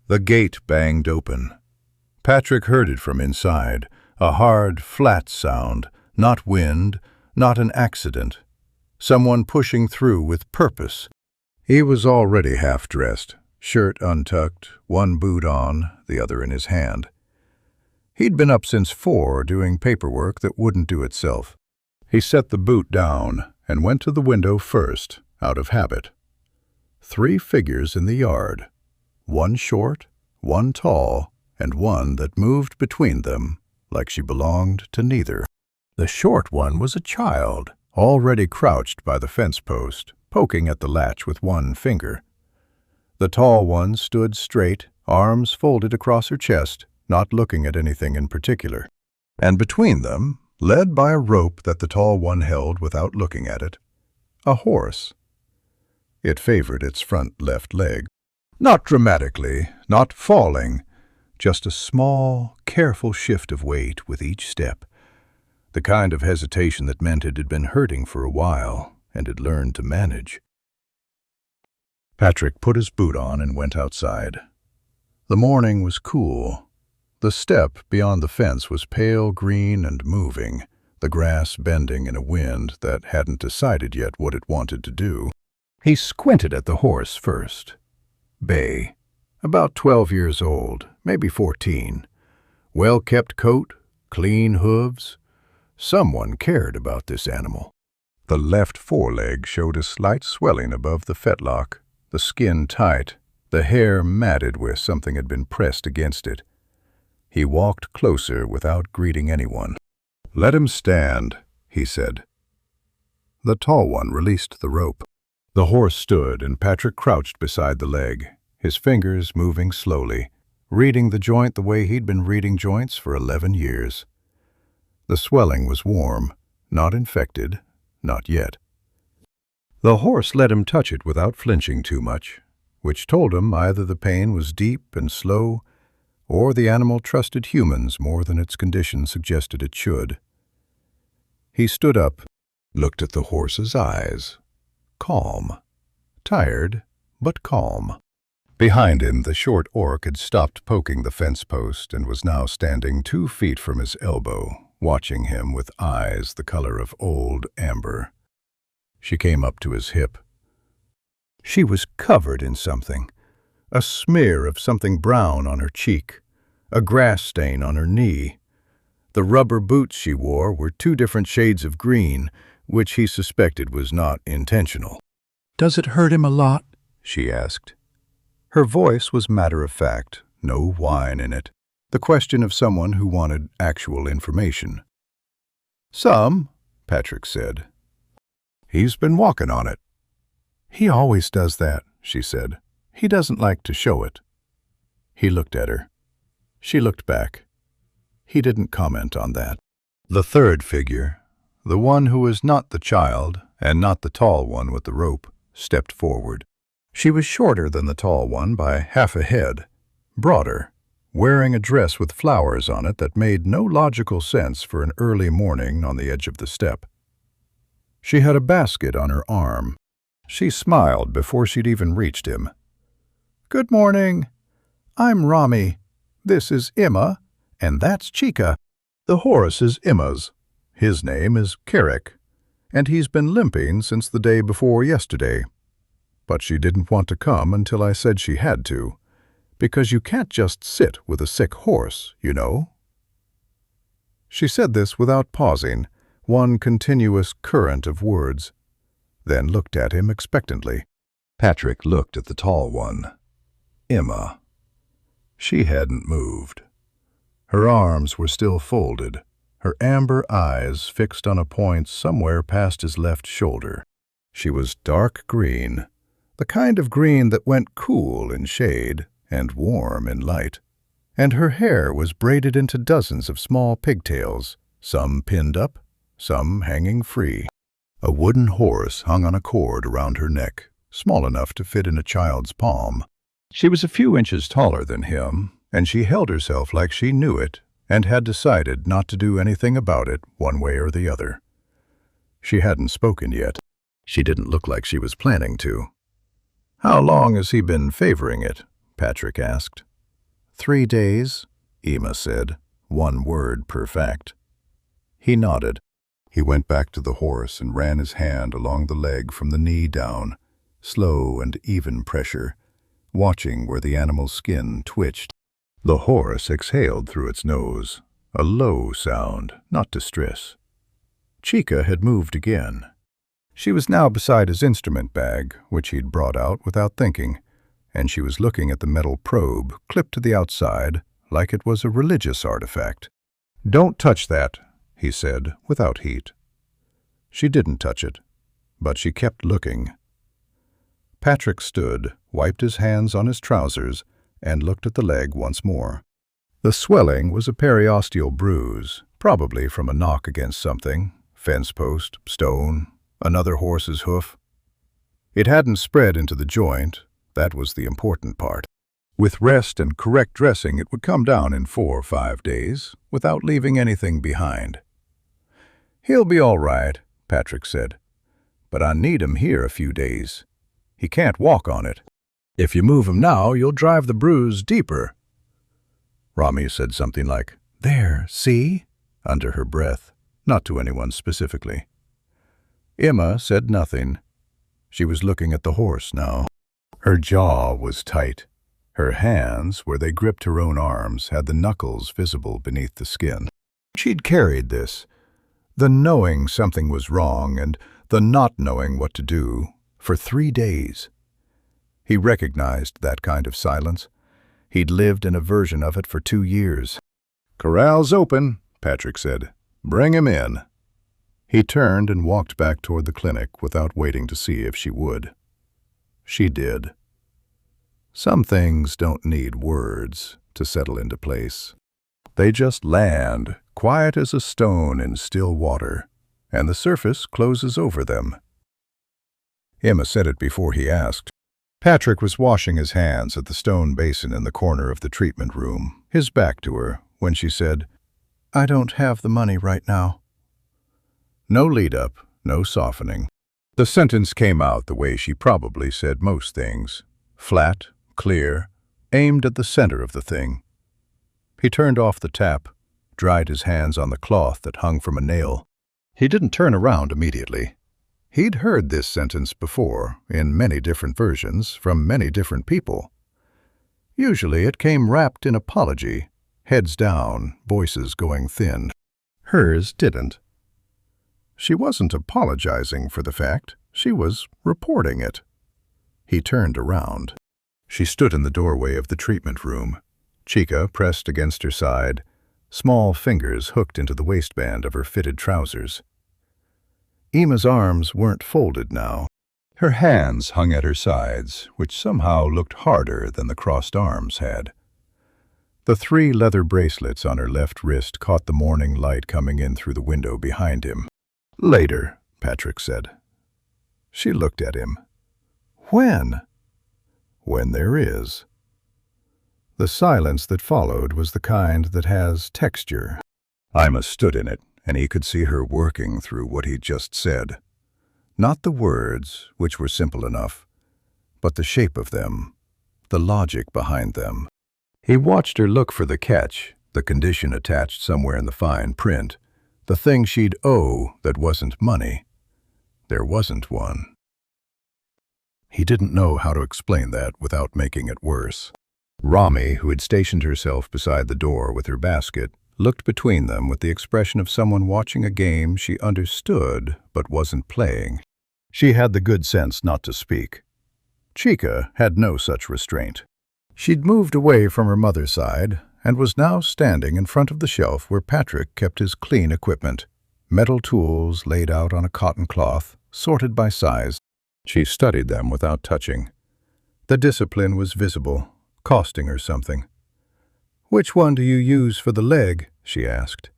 The gate banged open. Patrick heard it from inside, a hard, flat sound, not wind, not an accident. Someone pushing through with purpose. He was already half-dressed, shirt untucked, one boot on, the other in his hand. He'd been up since 4 doing paperwork that wouldn't do itself. He set the boot down and went to the window first, out of habit. 3 figures in the yard, one short, one tall, and one that moved between them like she belonged to neither. The short one was a child, already crouched by the fence post, poking at the latch with one finger. The tall one stood straight, arms folded across her chest, not looking at anything in particular. And between them, led by a rope that the tall one held without looking at it, a horse. It favored its front left leg. Not dramatically, not falling, just a small, careful shift of weight with each step. The kind of hesitation that meant it had been hurting for a while and had learned to manage. Patrick put his boot on and went outside. The morning was cool. The step beyond the fence was pale green and moving, the grass bending in a wind that hadn't decided yet what it wanted to do. He squinted at the horse first. Bay, about 12 years old, maybe 14. Well-kept coat, clean hooves. Someone cared about this animal. The left foreleg showed a slight swelling above the fetlock, the skin tight, the hair matted where something had been pressed against it. He walked closer without greeting anyone. "Let him stand," he said. The tall one released the rope. The horse stood and Patrick crouched beside the leg, his fingers moving slowly, reading the joint the way he'd been reading joints for 11 years. The swelling was warm, not infected, not yet. The horse let him touch it without flinching too much, which told him either the pain was deep and slow, or the animal trusted humans more than its condition suggested it should. He stood up, looked at the horse's eyes. Calm. Tired, but calm. Behind him, the short orc had stopped poking the fence post and was now standing 2 feet from his elbow, watching him with eyes the color of old amber. She came up to his hip. She was covered in something, a smear of something brown on her cheek, a grass stain on her knee. The rubber boots she wore were 2 different shades of green, which he suspected was not intentional. "Does it hurt him a lot?" she asked. Her voice was matter-of-fact, no whine in it, the question of someone who wanted actual information. "Some," Patrick said. "He's been walking on it." "He always does that," she said. "He doesn't like to show it." He looked at her. She looked back. He didn't comment on that. The third figure, the one who was not the child and not the tall one with the rope, stepped forward. She was shorter than the tall one by half a head, broader, wearing a dress with flowers on it that made no logical sense for an early morning on the edge of the step. She had a basket on her arm. She smiled before she'd even reached him. "Good morning. I'm Rami. This is Emma, and that's Chica." The horse is Emma's. His name is Carrick, and he's been limping since the day before yesterday. But she didn't want to come until I said she had to, because you can't just sit with a sick horse, you know. She said this without pausing, one continuous current of words, then looked at him expectantly. Patrick looked at the tall one. Emma. She hadn't moved. Her arms were still folded, her amber eyes fixed on a point somewhere past his left shoulder. She was dark green, the kind of green that went cool in shade and warm in light. And her hair was braided into dozens of small pigtails, some pinned up, some hanging free. A wooden horse hung on a cord around her neck, small enough to fit in a child's palm. She was a few inches taller than him, and she held herself like she knew it and had decided not to do anything about it one way or the other. She hadn't spoken yet. She didn't look like she was planning to. "How long has he been favoring it?" Patrick asked. 3 days, Emma said, one word per fact. He nodded. He went back to the horse and ran his hand along the leg from the knee down, slow and even pressure, watching where the animal's skin twitched. The horse exhaled through its nose, a low sound, not distress. Chica had moved again. She was now beside his instrument bag, which he'd brought out without thinking, and she was looking at the metal probe clipped to the outside like it was a religious artifact. "Don't touch that," he said, without heat. She didn't touch it, but she kept looking. Patrick stood, wiped his hands on his trousers, and looked at the leg once more. The swelling was a periosteal bruise, probably from a knock against something, fence post, stone, another horse's hoof. It hadn't spread into the joint. That was the important part. With rest and correct dressing, it would come down in 4 or 5 days, without leaving anything behind. "He'll be all right," Patrick said, "but I need him here a few days. He can't walk on it. If you move him now, you'll drive the bruise deeper." Rami said something like, "There, see?" under her breath, not to anyone specifically. Emma said nothing. She was looking at the horse now. Her jaw was tight. Her hands, where they gripped her own arms, had the knuckles visible beneath the skin. She'd carried this, the knowing something was wrong and the not knowing what to do, for 3 days. He recognized that kind of silence. He'd lived in a version of it for 2 years. "Corral's open," Patrick said. "Bring him in." He turned and walked back toward the clinic without waiting to see if she would. She did. Some things don't need words to settle into place. They just land, quiet as a stone in still water, and the surface closes over them. Emma said it before he asked. Patrick was washing his hands at the stone basin in the corner of the treatment room, his back to her, when she said, "I don't have the money right now." No lead-up, no softening. The sentence came out the way she probably said most things, flat, clear, aimed at the center of the thing. He turned off the tap, dried his hands on the cloth that hung from a nail. He didn't turn around immediately. He'd heard this sentence before, in many different versions, from many different people. Usually it came wrapped in apology, heads down, voices going thin. Hers didn't. She wasn't apologizing for the fact, she was reporting it. He turned around. She stood in the doorway of the treatment room, Chica pressed against her side, small fingers hooked into the waistband of her fitted trousers. Emma's arms weren't folded now. Her hands hung at her sides, which somehow looked harder than the crossed arms had. The 3 leather bracelets on her left wrist caught the morning light coming in through the window behind him. "Later," Patrick said. She looked at him. "When?" "When there is." The silence that followed was the kind that has texture. Ima stood in it, and he could see her working through what he'd just said. Not the words, which were simple enough, but the shape of them, the logic behind them. He watched her look for the catch, the condition attached somewhere in the fine print, the thing she'd owe that wasn't money. There wasn't one. He didn't know how to explain that without making it worse. Rami, who had stationed herself beside the door with her basket, looked between them with the expression of someone watching a game she understood but wasn't playing. She had the good sense not to speak. Chica had no such restraint. She'd moved away from her mother's side and was now standing in front of the shelf where Patrick kept his clean equipment, metal tools laid out on a cotton cloth, sorted by size. She studied them without touching. The discipline was visible, costing her something. "Which one do you use for the leg?" she asked.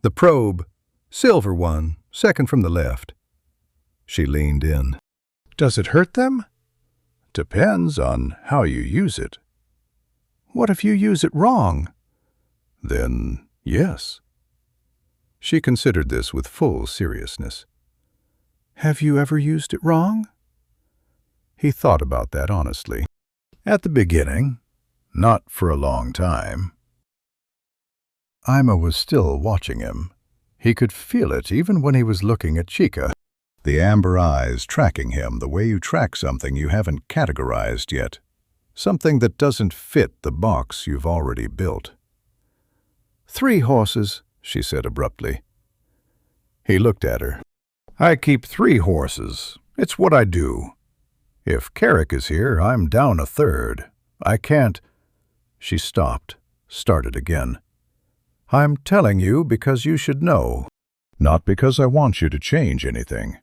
"The probe. Silver one, second from the left." She leaned in. "Does it hurt them?" "Depends on how you use it." "What if you use it wrong?" "Then, yes." She considered this with full seriousness. "Have you ever used it wrong?" He thought about that honestly. "At the beginning. Not for a long time. Ima was still watching him. He could feel it even when he was looking at Chica. The amber eyes tracking him the way you track something you haven't categorized yet. Something that doesn't fit the box you've already built. 3 horses, she said abruptly. He looked at her. I keep 3 horses. It's what I do. If Carrick is here, I'm down a third. I can't. She stopped, started again. I'm telling you because you should know, not because I want you to change anything.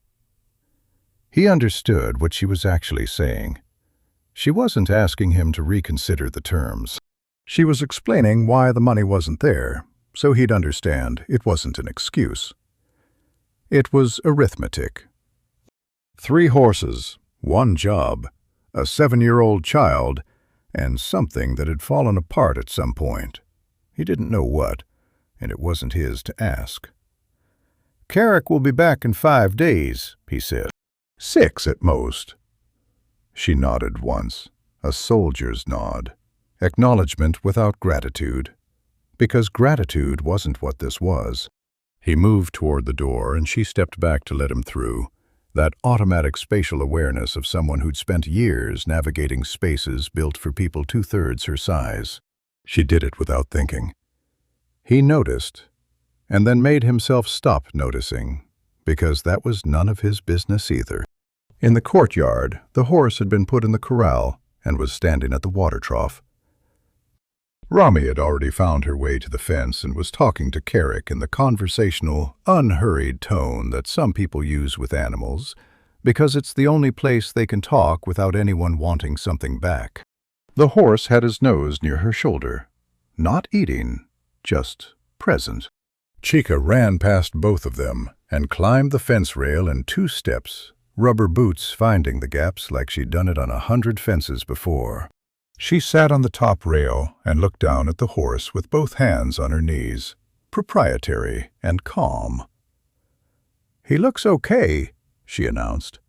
He understood what she was actually saying. She wasn't asking him to reconsider the terms. She was explaining why the money wasn't there, so he'd understand it wasn't an excuse. It was arithmetic. 3 horses, 1 job, a 7-year-old child, and something that had fallen apart at some point. He didn't know what, and it wasn't his to ask. Carrick will be back in 5 days, he said. 6 at most. She nodded once, a soldier's nod, acknowledgement without gratitude, because gratitude wasn't what this was. He moved toward the door and she stepped back to let him through, that automatic spatial awareness of someone who'd spent years navigating spaces built for people 2/3 her size. She did it without thinking. He noticed, and then made himself stop noticing, because that was none of his business either. In the courtyard, the horse had been put in the corral and was standing at the water trough. Rami had already found her way to the fence and was talking to Carrick in the conversational, unhurried tone that some people use with animals, because it's the only place they can talk without anyone wanting something back. The horse had his nose near her shoulder, not eating, just present. Chica ran past both of them and climbed the fence rail in 2 steps, rubber boots finding the gaps like she'd done it on 100 fences before. She sat on the top rail and looked down at the horse with both hands on her knees, proprietary and calm. He looks okay, she announced.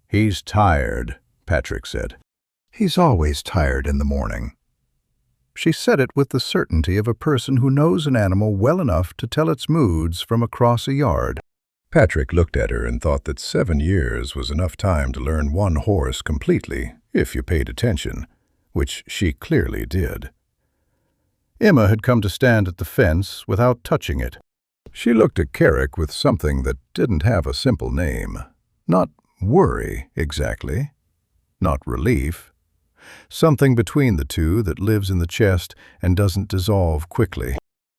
He's tired, Patrick said. He's always tired in the morning. She said it with the certainty of a person who knows an animal well enough to tell its moods from across a yard. Patrick looked at her and thought that 7 years was enough time to learn one horse completely, if you paid attention, which she clearly did. Emma had come to stand at the fence without touching it. She looked at Carrick with something that didn't have a simple name. Not worry, exactly. Not relief. Something between the two that lives in the chest and doesn't dissolve quickly.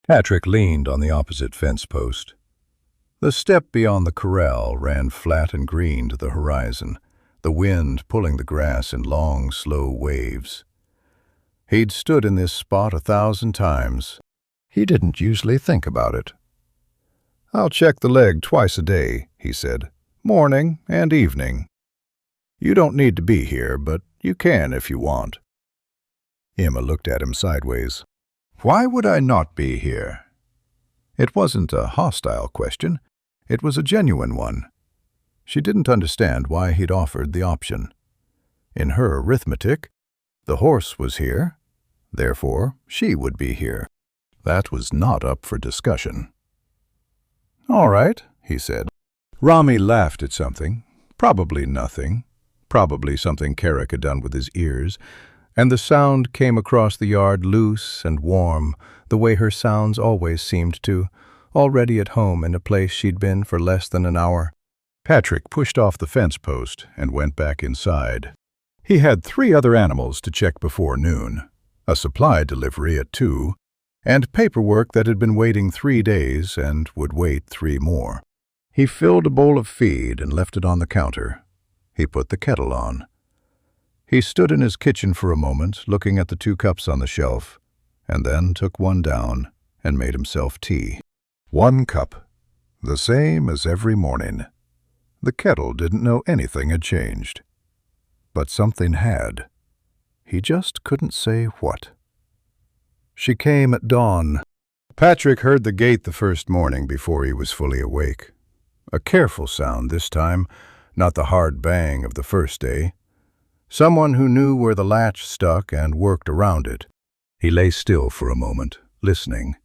Patrick leaned on the opposite fence post. The step beyond the corral ran flat and green to the horizon, the wind pulling the grass in long, slow waves. He'd stood in this spot 1,000 times. He didn't usually think about it. I'll check the leg twice a day, he said, morning and evening. You don't need to be here, but you can if you want. Emma looked at him sideways. Why would I not be here? It wasn't a hostile question. It was a genuine one. She didn't understand why he'd offered the option. In her arithmetic, the horse was here, therefore she would be here. That was not up for discussion. All right, he said. Rami laughed at something, probably nothing, probably something Carrick had done with his ears, and the sound came across the yard loose and warm, the way her sounds always seemed to, already at home in a place she'd been for less than an hour. Patrick pushed off the fence post and went back inside. He had 3 other animals to check before noon, a supply delivery at 2, and paperwork that had been waiting 3 days and would wait 3 more. He filled a bowl of feed and left it on the counter. He put the kettle on. He stood in his kitchen for a moment, looking at the 2 cups on the shelf, and then took one down and made himself tea. 1 cup, the same as every morning. The kettle didn't know anything had changed. But something had. He just couldn't say what. She came at dawn. Patrick heard the gate the first morning before he was fully awake. A careful sound this time, not the hard bang of the first day. Someone who knew where the latch stuck and worked around it. He lay still for a moment, listening,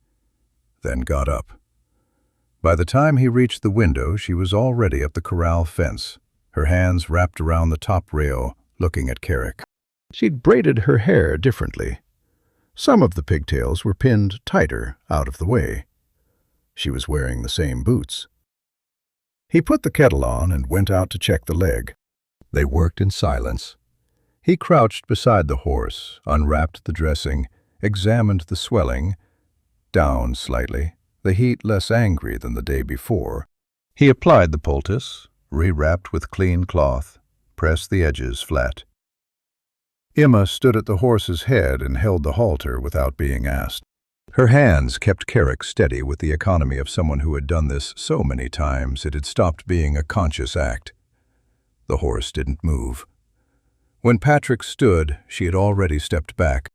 then got up. By the time he reached the window, she was already up the corral fence, her hands wrapped around the top rail, looking at Carrick. She'd braided her hair differently. Some of the pigtails were pinned tighter, out of the way. She was wearing the same boots. He put the kettle on and went out to check the leg. They worked in silence. He crouched beside the horse, unwrapped the dressing, examined the swelling, down slightly, the heat less angry than the day before. He applied the poultice, rewrapped with clean cloth, pressed the edges flat. Emma stood at the horse's head and held the halter without being asked. Her hands kept Carrick steady with the economy of someone who had done this so many times it had stopped being a conscious act. The horse didn't move. When Patrick stood, she had already stepped back.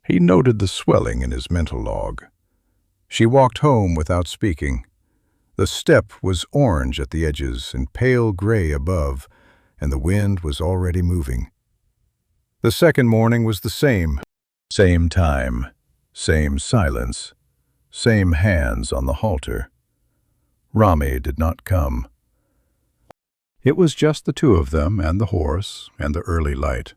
He noted the swelling in his mental log. She walked home without speaking. The steppe was orange at the edges and pale gray above, and the wind was already moving. The second morning was the same. Same time, same silence, same hands on the halter. Rami did not come. It was just the two of them and the horse and the early light.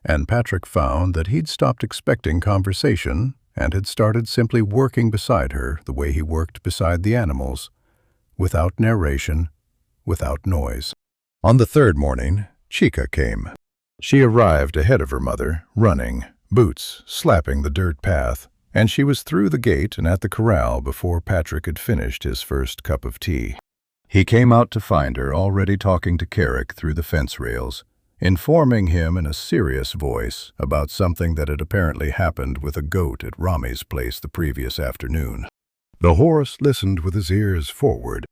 And Patrick found that he'd stopped expecting conversation and had started simply working beside her the way he worked beside the animals, without narration, without noise. On the third morning, Chica came. She arrived ahead of her mother, running, boots slapping the dirt path, and she was through the gate and at the corral before Patrick had finished his first cup of tea. He came out to find her already talking to Carrick through the fence rails, informing him in a serious voice about something that had apparently happened with a goat at Rami's place the previous afternoon. The horse listened with his ears forward.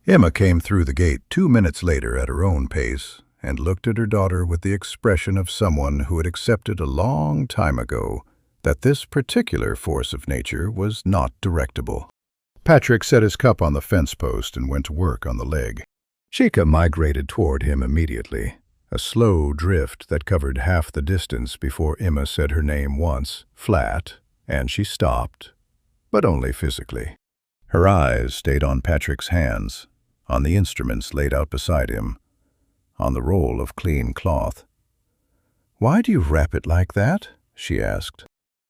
Emma came through the gate 2 minutes later at her own pace and looked at her daughter with the expression of someone who had accepted a long time ago that this particular force of nature was not directable. Patrick set his cup on the fence post and went to work on the leg. Chica migrated toward him immediately, a slow drift that covered half the distance before Emma said her name once, flat, and she stopped, but only physically. Her eyes stayed on Patrick's hands, on the instruments laid out beside him, on the roll of clean cloth. "Why do you wrap it like that?" she asked.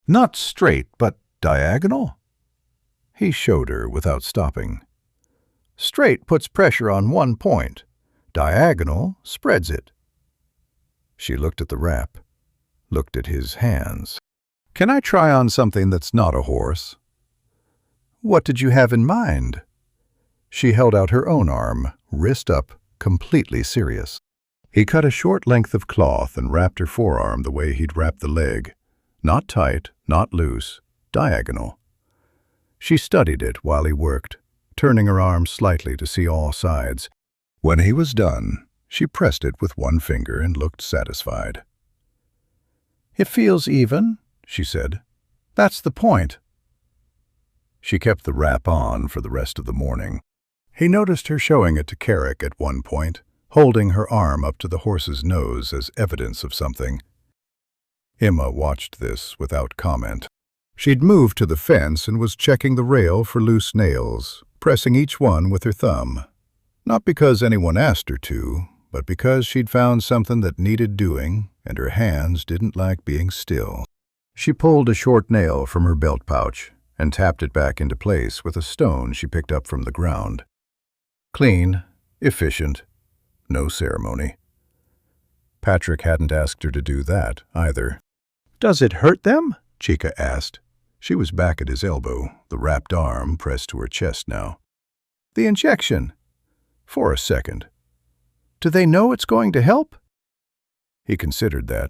"Not straight, but diagonal?" He showed her without stopping. "Straight puts pressure on one point. Diagonal spreads it." She looked at the wrap, looked at his hands. "Can I try on something that's not a horse?" "What did you have in mind?" She held out her own arm, wrist up, completely serious. He cut a short length of cloth and wrapped her forearm the way he'd wrapped the leg. Not tight, not loose, diagonal. She studied it while he worked, turning her arm slightly to see all sides. When he was done, she pressed it with one finger and looked satisfied. "It feels even," she said. "That's the point." She kept the wrap on for the rest of the morning. He noticed her showing it to Carrick at one point, holding her arm up to the horse's nose as evidence of something. Emma watched this without comment. She'd moved to the fence and was checking the rail for loose nails, pressing each one with her thumb. Not because anyone asked her to, but because she'd found something that needed doing, and her hands didn't like being still. She pulled a short nail from her belt pouch and tapped it back into place with a stone she picked up from the ground. Clean, efficient, no ceremony. Patrick hadn't asked her to do that, either. "Does it hurt them?" Chica asked. She was back at his elbow, the wrapped arm pressed to her chest now. "The injection." For a second. "Do they know it's going to help?" He considered that.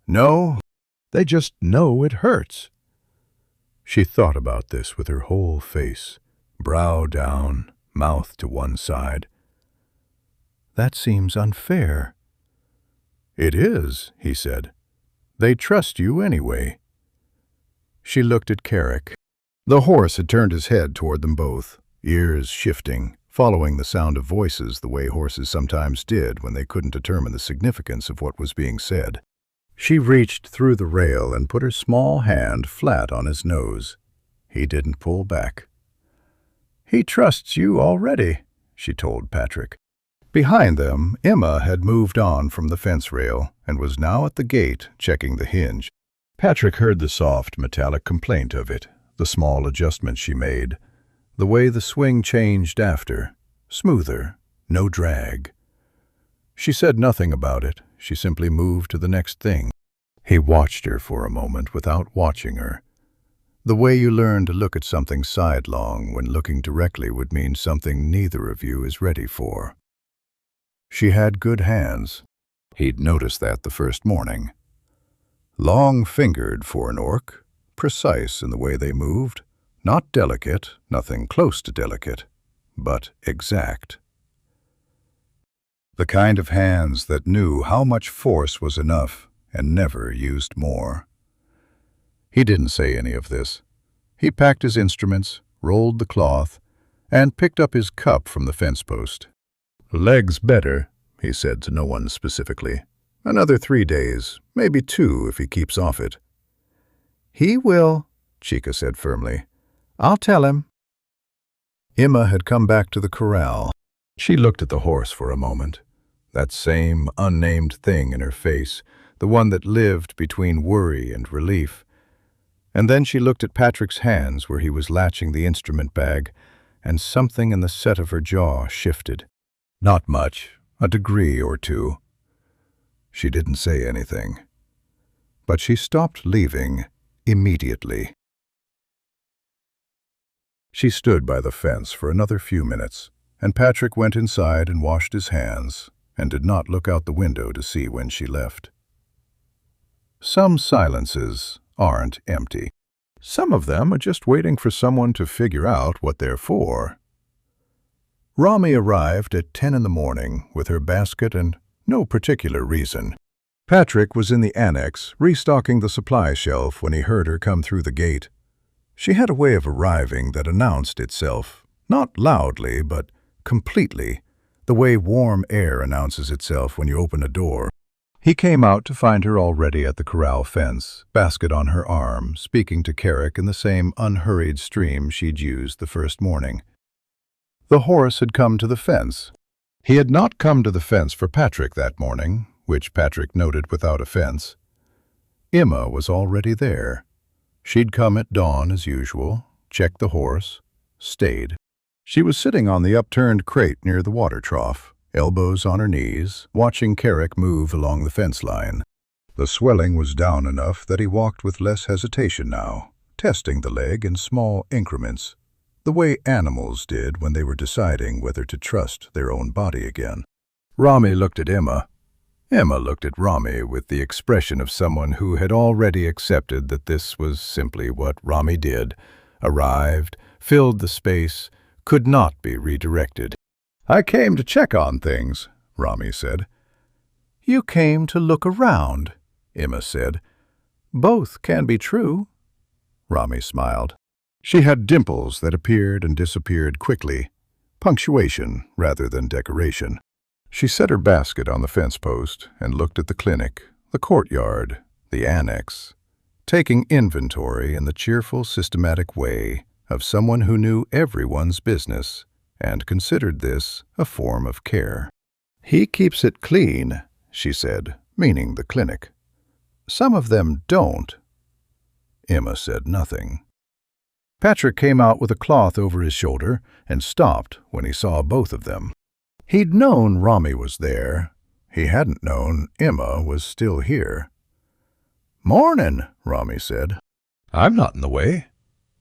"No, they just know it hurts." She thought about this with her whole face, brow down, mouth to one side. "That seems unfair." "It is," he said. "They trust you anyway." She looked at Carrick. The horse had turned his head toward them both, ears shifting, following the sound of voices the way horses sometimes did when they couldn't determine the significance of what was being said. She reached through the rail and put her small hand flat on his nose. He didn't pull back. "He trusts you already," she told Patrick. Behind them, Emma had moved on from the fence rail and was now at the gate checking the hinge. Patrick heard the soft, metallic complaint of it, the small adjustments she made, the way the swing changed after, smoother, no drag. She said nothing about it. She simply moved to the next thing. He watched her for a moment without watching her. The way you learn to look at something sidelong when looking directly would mean something neither of you is ready for. She had good hands. He'd noticed that the first morning. Long-fingered for an orc, precise in the way they moved, not delicate, nothing close to delicate, but exact. The kind of hands that knew how much force was enough and never used more. He didn't say any of this. He packed his instruments, rolled the cloth, and picked up his cup from the fence post. "Legs better," he said to no one specifically. "Another 3 days, maybe 2 if he keeps off it." "He will," Chica said firmly. "I'll tell him." Emma had come back to the corral. She looked at the horse for a moment, that same unnamed thing in her face, the one that lived between worry and relief. And then she looked at Patrick's hands where he was latching the instrument bag, and something in the set of her jaw shifted. Not much, a degree or 2. She didn't say anything. But she stopped leaving immediately. She stood by the fence for another few minutes, and Patrick went inside and washed his hands, and did not look out the window to see when she left. Some silences aren't empty. Some of them are just waiting for someone to figure out what they're for. Rami arrived at 10 in the morning with her basket and no particular reason. Patrick was in the annex, restocking the supply shelf when he heard her come through the gate. She had a way of arriving that announced itself, not loudly, but completely, the way warm air announces itself when you open a door. He came out to find her already at the corral fence, basket on her arm, speaking to Carrick in the same unhurried stream she'd used the first morning. The horse had come to the fence. He had not come to the fence for Patrick that morning, which Patrick noted without offense. Emma was already there. She'd come at dawn as usual, checked the horse, stayed. She was sitting on the upturned crate near the water trough, elbows on her knees, watching Carrick move along the fence line. The swelling was down enough that he walked with less hesitation now, testing the leg in small increments, the way animals did when they were deciding whether to trust their own body again. Rami looked at Emma. Emma looked at Rami with the expression of someone who had already accepted that this was simply what Rami did, arrived, filled the space, could not be redirected. "I came to check on things," Rami said. "You came to look around," Emma said. "Both can be true." Rami smiled. She had dimples that appeared and disappeared quickly, punctuation rather than decoration. She set her basket on the fence post and looked at the clinic, the courtyard, the annex, taking inventory in the cheerful, systematic way of someone who knew everyone's business and considered this a form of care. "He keeps it clean," she said, meaning the clinic. "Some of them don't." Emma said nothing. Patrick came out with a cloth over his shoulder and stopped when he saw both of them. He'd known Rami was there. He hadn't known Emma was still here. "Mornin'," Rami said. "I'm not in the way."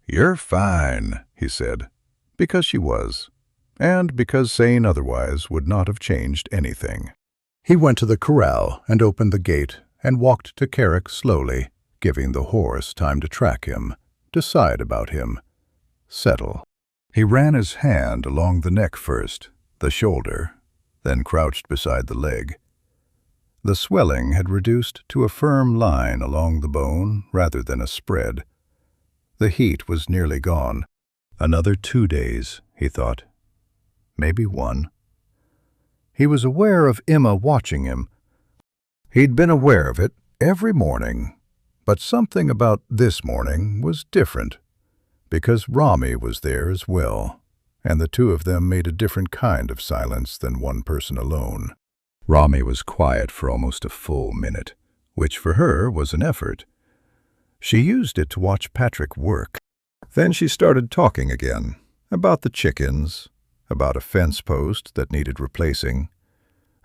"You're fine," he said, because she was, and because saying otherwise would not have changed anything. He went to the corral and opened the gate and walked to Carrick slowly, giving the horse time to track him, decide about him, settle. He ran his hand along the neck first, the shoulder, then crouched beside the leg. The swelling had reduced to a firm line along the bone rather than a spread. The heat was nearly gone. Another 2 days, he thought. maybe one. He was aware of Emma watching him. He'd been aware of it every morning, but something about this morning was different, because Rami was there as well, and the two of them made a different kind of silence than one person alone. Rami was quiet for almost a full minute, which for her was an effort. She used it to watch Patrick work. Then she started talking again, about the chickens, about a fence post that needed replacing,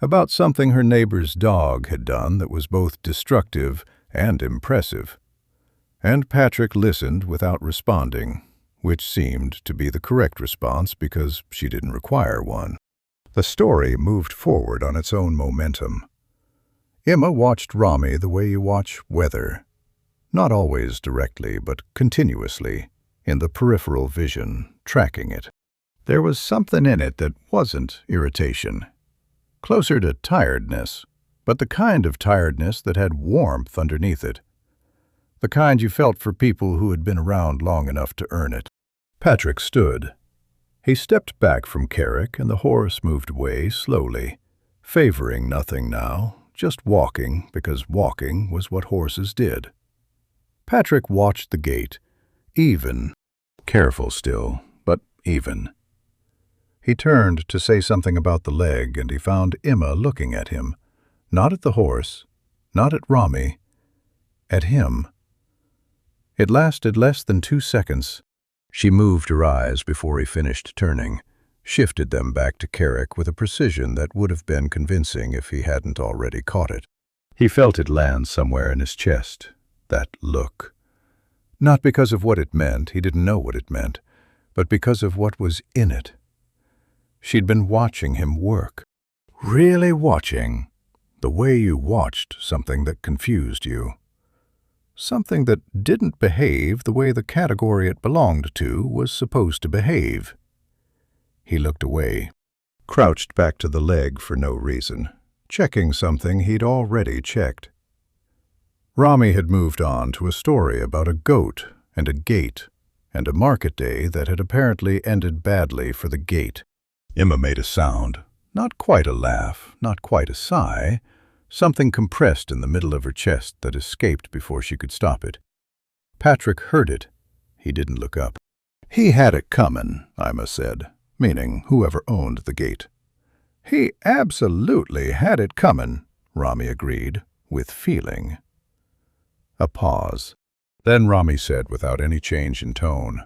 about something her neighbor's dog had done that was both destructive and impressive. And Patrick listened without responding, which seemed to be the correct response because she didn't require one. The story moved forward on its own momentum. Emma watched Rami the way you watch weather, not always directly, but continuously, in the peripheral vision, tracking it. There was something in it that wasn't irritation, closer to tiredness, but the kind of tiredness that had warmth underneath it, the kind you felt for people who had been around long enough to earn it. Patrick stood. He stepped back from Carrick, and the horse moved away slowly, favoring nothing now, just walking because walking was what horses did. Patrick watched the gate, even, careful still, but even. He turned to say something about the leg, and he found Emma looking at him, not at the horse, not at Rami, at him. It lasted less than 2 seconds. She moved her eyes before he finished turning, shifted them back to Carrick with a precision that would have been convincing if he hadn't already caught it. He felt it land somewhere in his chest, that look. Not because of what it meant, he didn't know what it meant, but because of what was in it. She'd been watching him work. Really watching, the way you watched something that confused you. Something that didn't behave the way the category it belonged to was supposed to behave. He looked away, crouched back to the leg for no reason, checking something he'd already checked. Rami had moved on to a story about a goat and a gate, and a market day that had apparently ended badly for the gate. Emma made a sound, not quite a laugh, not quite a sigh, something compressed in the middle of her chest that escaped before she could stop it. Patrick heard it. He didn't look up. He had it coming, Emma said, meaning whoever owned the gate. He absolutely had it coming, Rami agreed, with feeling. A pause. Then Rami said without any change in tone,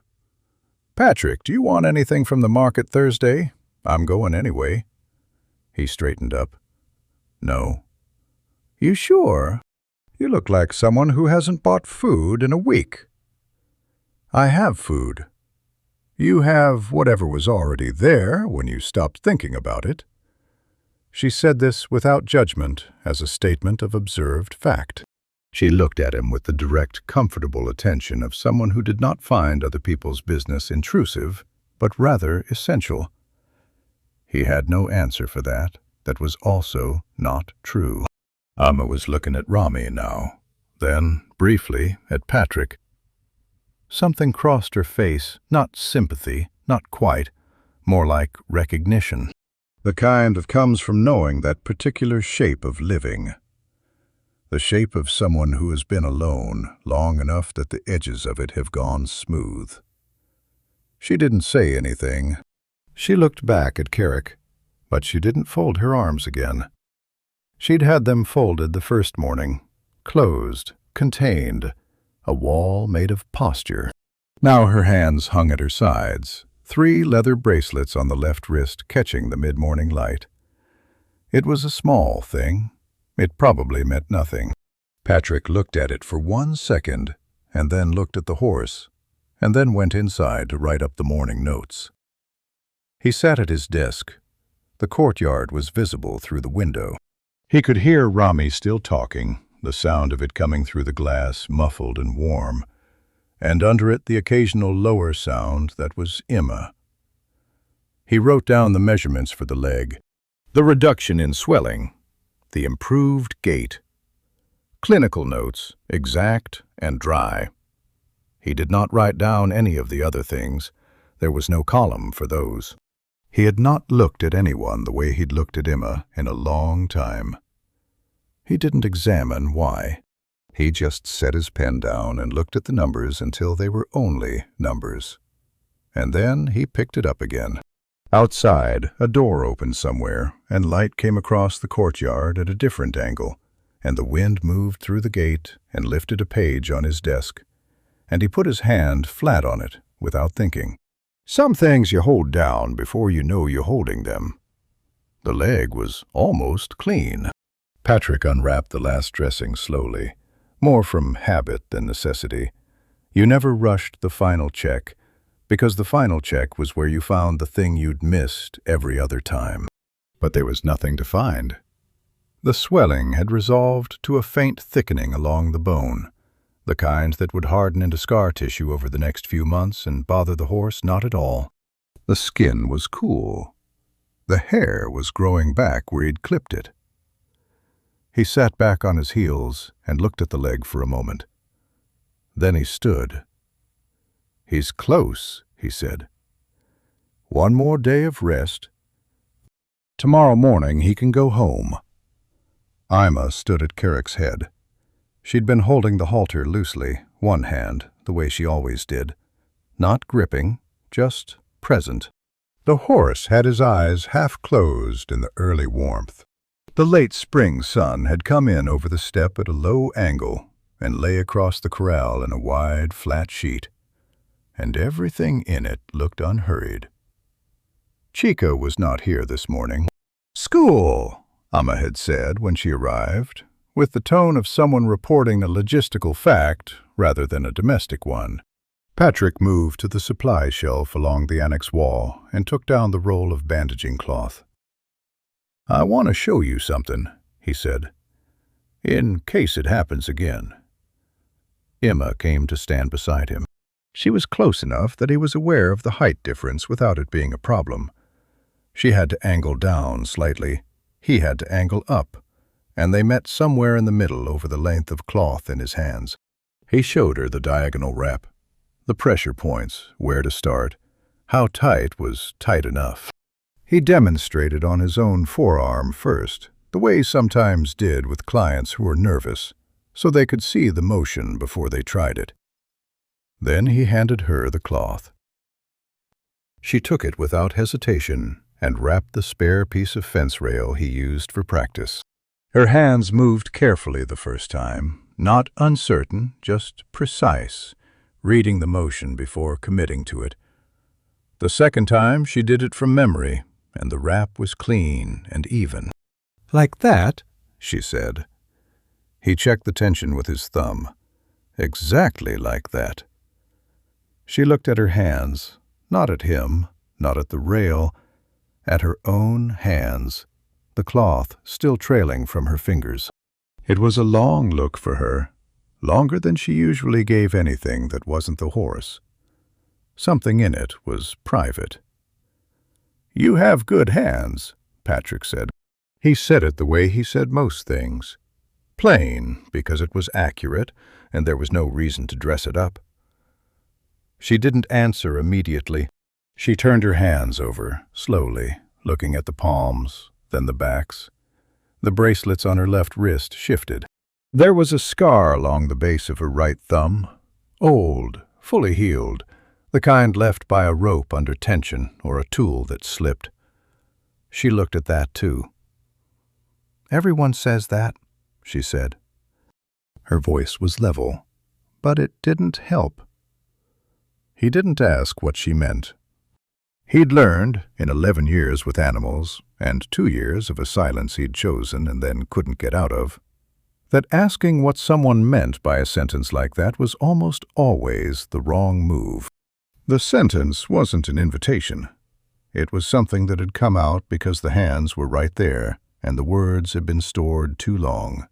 "Patrick, do you want anything from the market Thursday? I'm going anyway." He straightened up. "No." "You sure? You look like someone who hasn't bought food in a week." "I have food." "You have whatever was already there when you stopped thinking about it." She said this without judgment, as a statement of observed fact. She looked at him with the direct, comfortable attention of someone who did not find other people's business intrusive, but rather essential. He had no answer for that. That was also not true. Emma was looking at Rami now, then, briefly, at Patrick. Something crossed her face, not sympathy, not quite, more like recognition. The kind that comes from knowing that particular shape of living. The shape of someone who has been alone long enough that the edges of it have gone smooth. She didn't say anything. She looked back at Carrick, but she didn't fold her arms again. She'd had them folded the first morning, closed, contained, a wall made of posture. Now her hands hung at her sides, 3 leather bracelets on the left wrist catching the mid-morning light. It was a small thing. It probably meant nothing. Patrick looked at it for 1 second, and then looked at the horse, and then went inside to write up the morning notes. He sat at his desk. The courtyard was visible through the window. He could hear Rami still talking, the sound of it coming through the glass, muffled and warm, and under it the occasional lower sound that was Emma. He wrote down the measurements for the leg, the reduction in swelling, the improved gait. Clinical notes, exact and dry. He did not write down any of the other things. There was no column for those. He had not looked at anyone the way he'd looked at Emma in a long time. He didn't examine why. He just set his pen down and looked at the numbers until they were only numbers. And then he picked it up again. Outside, a door opened somewhere, and light came across the courtyard at a different angle, and the wind moved through the gate and lifted a page on his desk, and he put his hand flat on it without thinking. Some things you hold down before you know you're holding them. The leg was almost clean. Patrick unwrapped the last dressing slowly, more from habit than necessity. You never rushed the final check, because the final check was where you found the thing you'd missed every other time. But there was nothing to find. The swelling had resolved to a faint thickening along the bone, the kind that would harden into scar tissue over the next few months and bother the horse not at all. The skin was cool. The hair was growing back where he'd clipped it. He sat back on his heels and looked at the leg for a moment. Then he stood. "He's close," he said. "One more day of rest. Tomorrow morning he can go home." Ima stood at Carrick's head. She'd been holding the halter loosely, one hand, the way she always did. Not gripping, just present. The horse had his eyes half closed in the early warmth. The late spring sun had come in over the step at a low angle and lay across the corral in a wide, flat sheet, and everything in it looked unhurried. Chica was not here this morning. "School," Amma had said when she arrived, with the tone of someone reporting a logistical fact rather than a domestic one. Patrick moved to the supply shelf along the annex wall and took down the roll of bandaging cloth. "I want to show you something," he said, "in case it happens again." Emma came to stand beside him. She was close enough that he was aware of the height difference without it being a problem. She had to angle down slightly. He had to angle up, and they met somewhere in the middle over the length of cloth in his hands. He showed her the diagonal wrap, the pressure points, where to start, how tight was tight enough. He demonstrated on his own forearm first, the way he sometimes did with clients who were nervous, so they could see the motion before they tried it. Then he handed her the cloth. She took it without hesitation and wrapped the spare piece of fence rail he used for practice. Her hands moved carefully the first time, not uncertain, just precise, reading the motion before committing to it. The second time she did it from memory, and the wrap was clean and even. "Like that?" she said. He checked the tension with his thumb. "Exactly like that." She looked at her hands, not at him, not at the rail, at her own hands, the cloth still trailing from her fingers. It was a long look for her, longer than she usually gave anything that wasn't the horse. Something in it was private. "You have good hands," Patrick said. He said it the way he said most things. Plain, because it was accurate, and there was no reason to dress it up. She didn't answer immediately. She turned her hands over, slowly, looking at the palms, then the backs. The bracelets on her left wrist shifted. There was a scar along the base of her right thumb, old, fully healed, the kind left by a rope under tension or a tool that slipped. She looked at that too. "Everyone says that," she said. Her voice was level, but it didn't help. He didn't ask what she meant. He'd learned, in 11 years with animals, and 2 years of a silence he'd chosen and then couldn't get out of, that asking what someone meant by a sentence like that was almost always the wrong move. The sentence wasn't an invitation. It was something that had come out because the hands were right there and the words had been stored too long,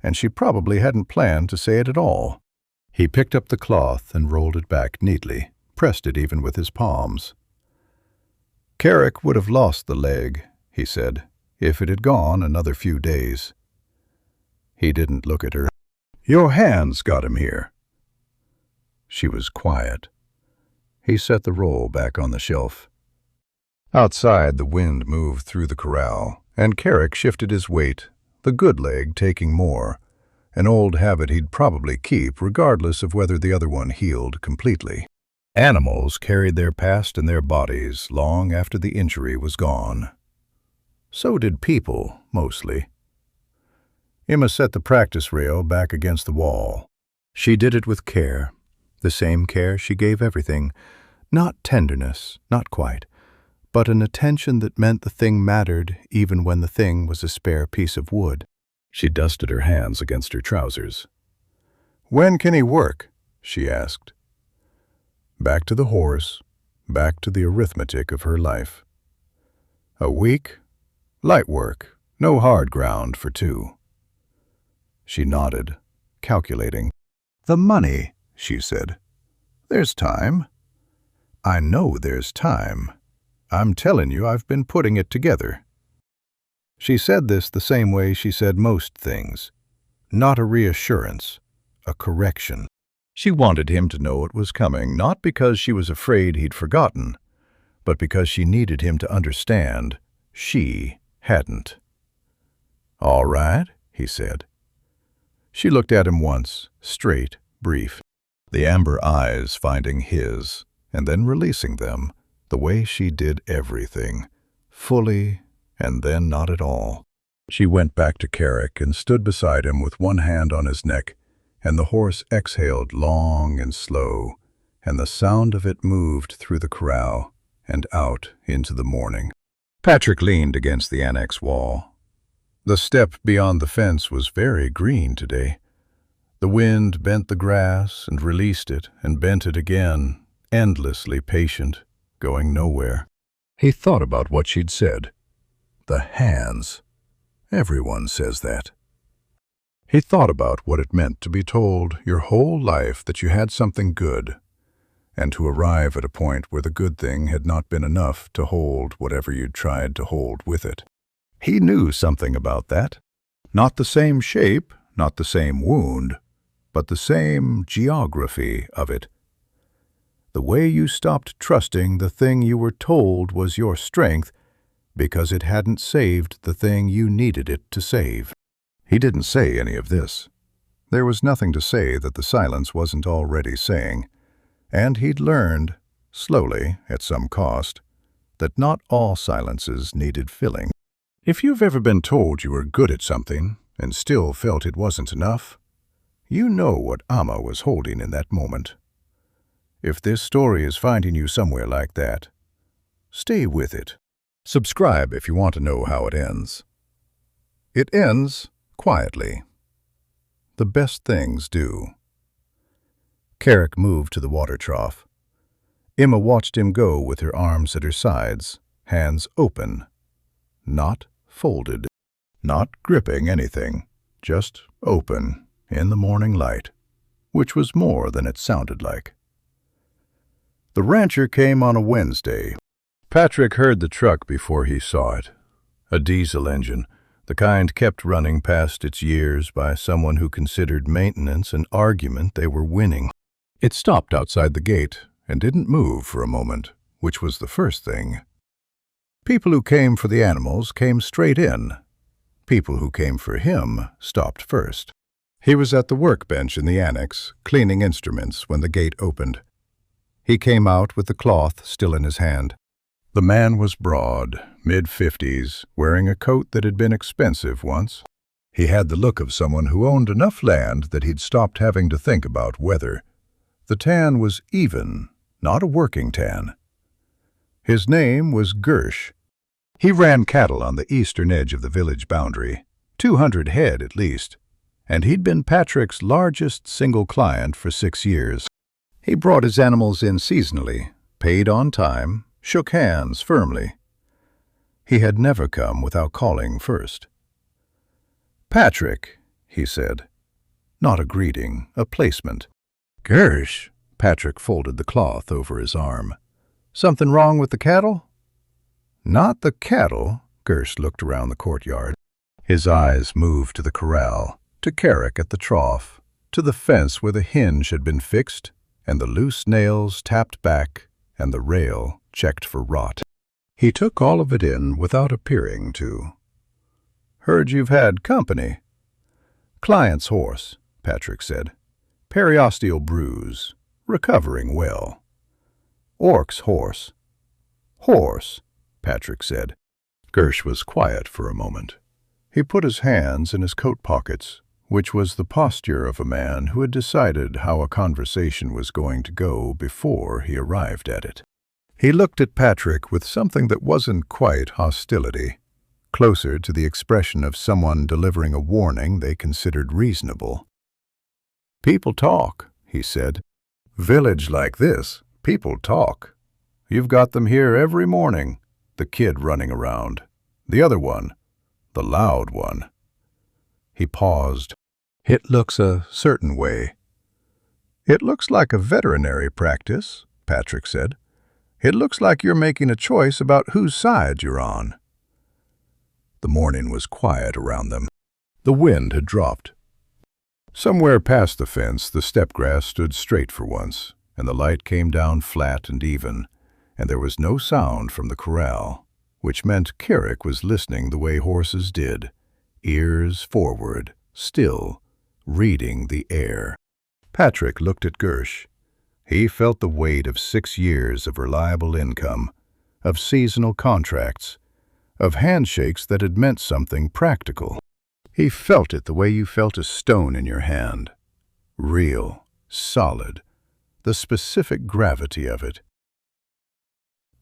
and she probably hadn't planned to say it at all. He picked up the cloth and rolled it back neatly, pressed it even with his palms. "Carrick would have lost the leg," he said, "if it had gone another few days." He didn't look at her. "Your hands got him here." She was quiet. He set the roll back on the shelf. Outside, the wind moved through the corral, and Carrick shifted his weight, the good leg taking more, an old habit he'd probably keep regardless of whether the other one healed completely. Animals carried their past in their bodies long after the injury was gone. So did people, mostly. Emma set the practice rail back against the wall. She did it with care, the same care she gave everything. Not tenderness, not quite, but an attention that meant the thing mattered even when the thing was a spare piece of wood. She dusted her hands against her trousers. "When can he work?" she asked. Back to the horse, back to the arithmetic of her life. A week? Light work, no hard ground for two. She nodded, calculating. "The money," she said. "There's time." "I know there's time. I'm telling you, I've been putting it together." She said this the same way she said most things. Not a reassurance, a correction. She wanted him to know it was coming, not because she was afraid he'd forgotten, but because she needed him to understand she hadn't. "All right," he said. She looked at him once, straight, brief, the amber eyes finding his, and then releasing them, the way she did everything, fully and then not at all. She went back to Carrick and stood beside him with one hand on his neck, and the horse exhaled long and slow, and the sound of it moved through the corral and out into the morning. Patrick leaned against the annex wall. The step beyond the fence was very green today. The wind bent the grass and released it and bent it again, endlessly patient, going nowhere. He thought about what she'd said. The hands. Everyone says that. He thought about what it meant to be told your whole life that you had something good, and to arrive at a point where the good thing had not been enough to hold whatever you'd tried to hold with it. He knew something about that. Not the same shape, not the same wound, but the same geography of it. The way you stopped trusting the thing you were told was your strength because it hadn't saved the thing you needed it to save. He didn't say any of this. There was nothing to say that the silence wasn't already saying, and he'd learned, slowly, at some cost, that not all silences needed filling. If you've ever been told you were good at something and still felt it wasn't enough, you know what Amma was holding in that moment. If this story is finding you somewhere like that, stay with it. Subscribe if you want to know how it ends. It ends quietly. The best things do. Carrick moved to the water trough. Emma watched him go with her arms at her sides, hands open, not folded, not gripping anything, just open in the morning light, which was more than it sounded like. The rancher came on a Wednesday. Patrick heard the truck before he saw it. A diesel engine, the kind kept running past its years by someone who considered maintenance an argument they were winning. It stopped outside the gate and didn't move for a moment, which was the first thing. People who came for the animals came straight in. People who came for him stopped first. He was at the workbench in the annex, cleaning instruments when the gate opened. He came out with the cloth still in his hand. The man was broad, mid-50s, wearing a coat that had been expensive once. He had the look of someone who owned enough land that he'd stopped having to think about weather. The tan was even, not a working tan. His name was Gersh. He ran cattle on the eastern edge of the village boundary, 200 head at least, and he'd been Patrick's largest single client for 6 years. He brought his animals in seasonally, paid on time, shook hands firmly. He had never come without calling first. "Patrick," he said. Not a greeting, a placement. "Gersh," Patrick folded the cloth over his arm. "Something wrong with the cattle?" "Not the cattle," Gersh looked around the courtyard. His eyes moved to the corral, to Carrick at the trough, to the fence where the hinge had been fixed, and the loose nails tapped back, and the rail checked for rot. He took all of it in without appearing to. "Heard you've had company." "Client's horse," Patrick said. "Periosteal bruise. Recovering well." "Orc's horse." "Horse," Patrick said. Gersh was quiet for a moment. He put his hands in his coat pockets, which was the posture of a man who had decided how a conversation was going to go before he arrived at it. He looked at Patrick with something that wasn't quite hostility, closer to the expression of someone delivering a warning they considered reasonable. "People talk," he said. "Village like this, people talk. You've got them here every morning, the kid running around. The other one, the loud one." He paused. "It looks a certain way." "It looks like a veterinary practice," Patrick said. "It looks like you're making a choice about whose side you're on." The morning was quiet around them. The wind had dropped. Somewhere past the fence, the steppe grass stood straight for once, and the light came down flat and even, and there was no sound from the corral, which meant Carrick was listening the way horses did, ears forward, still, reading the air. Patrick looked at Gersh. He felt the weight of 6 years of reliable income, of seasonal contracts, of handshakes that had meant something practical. He felt it the way you felt a stone in your hand. Real, solid, the specific gravity of it.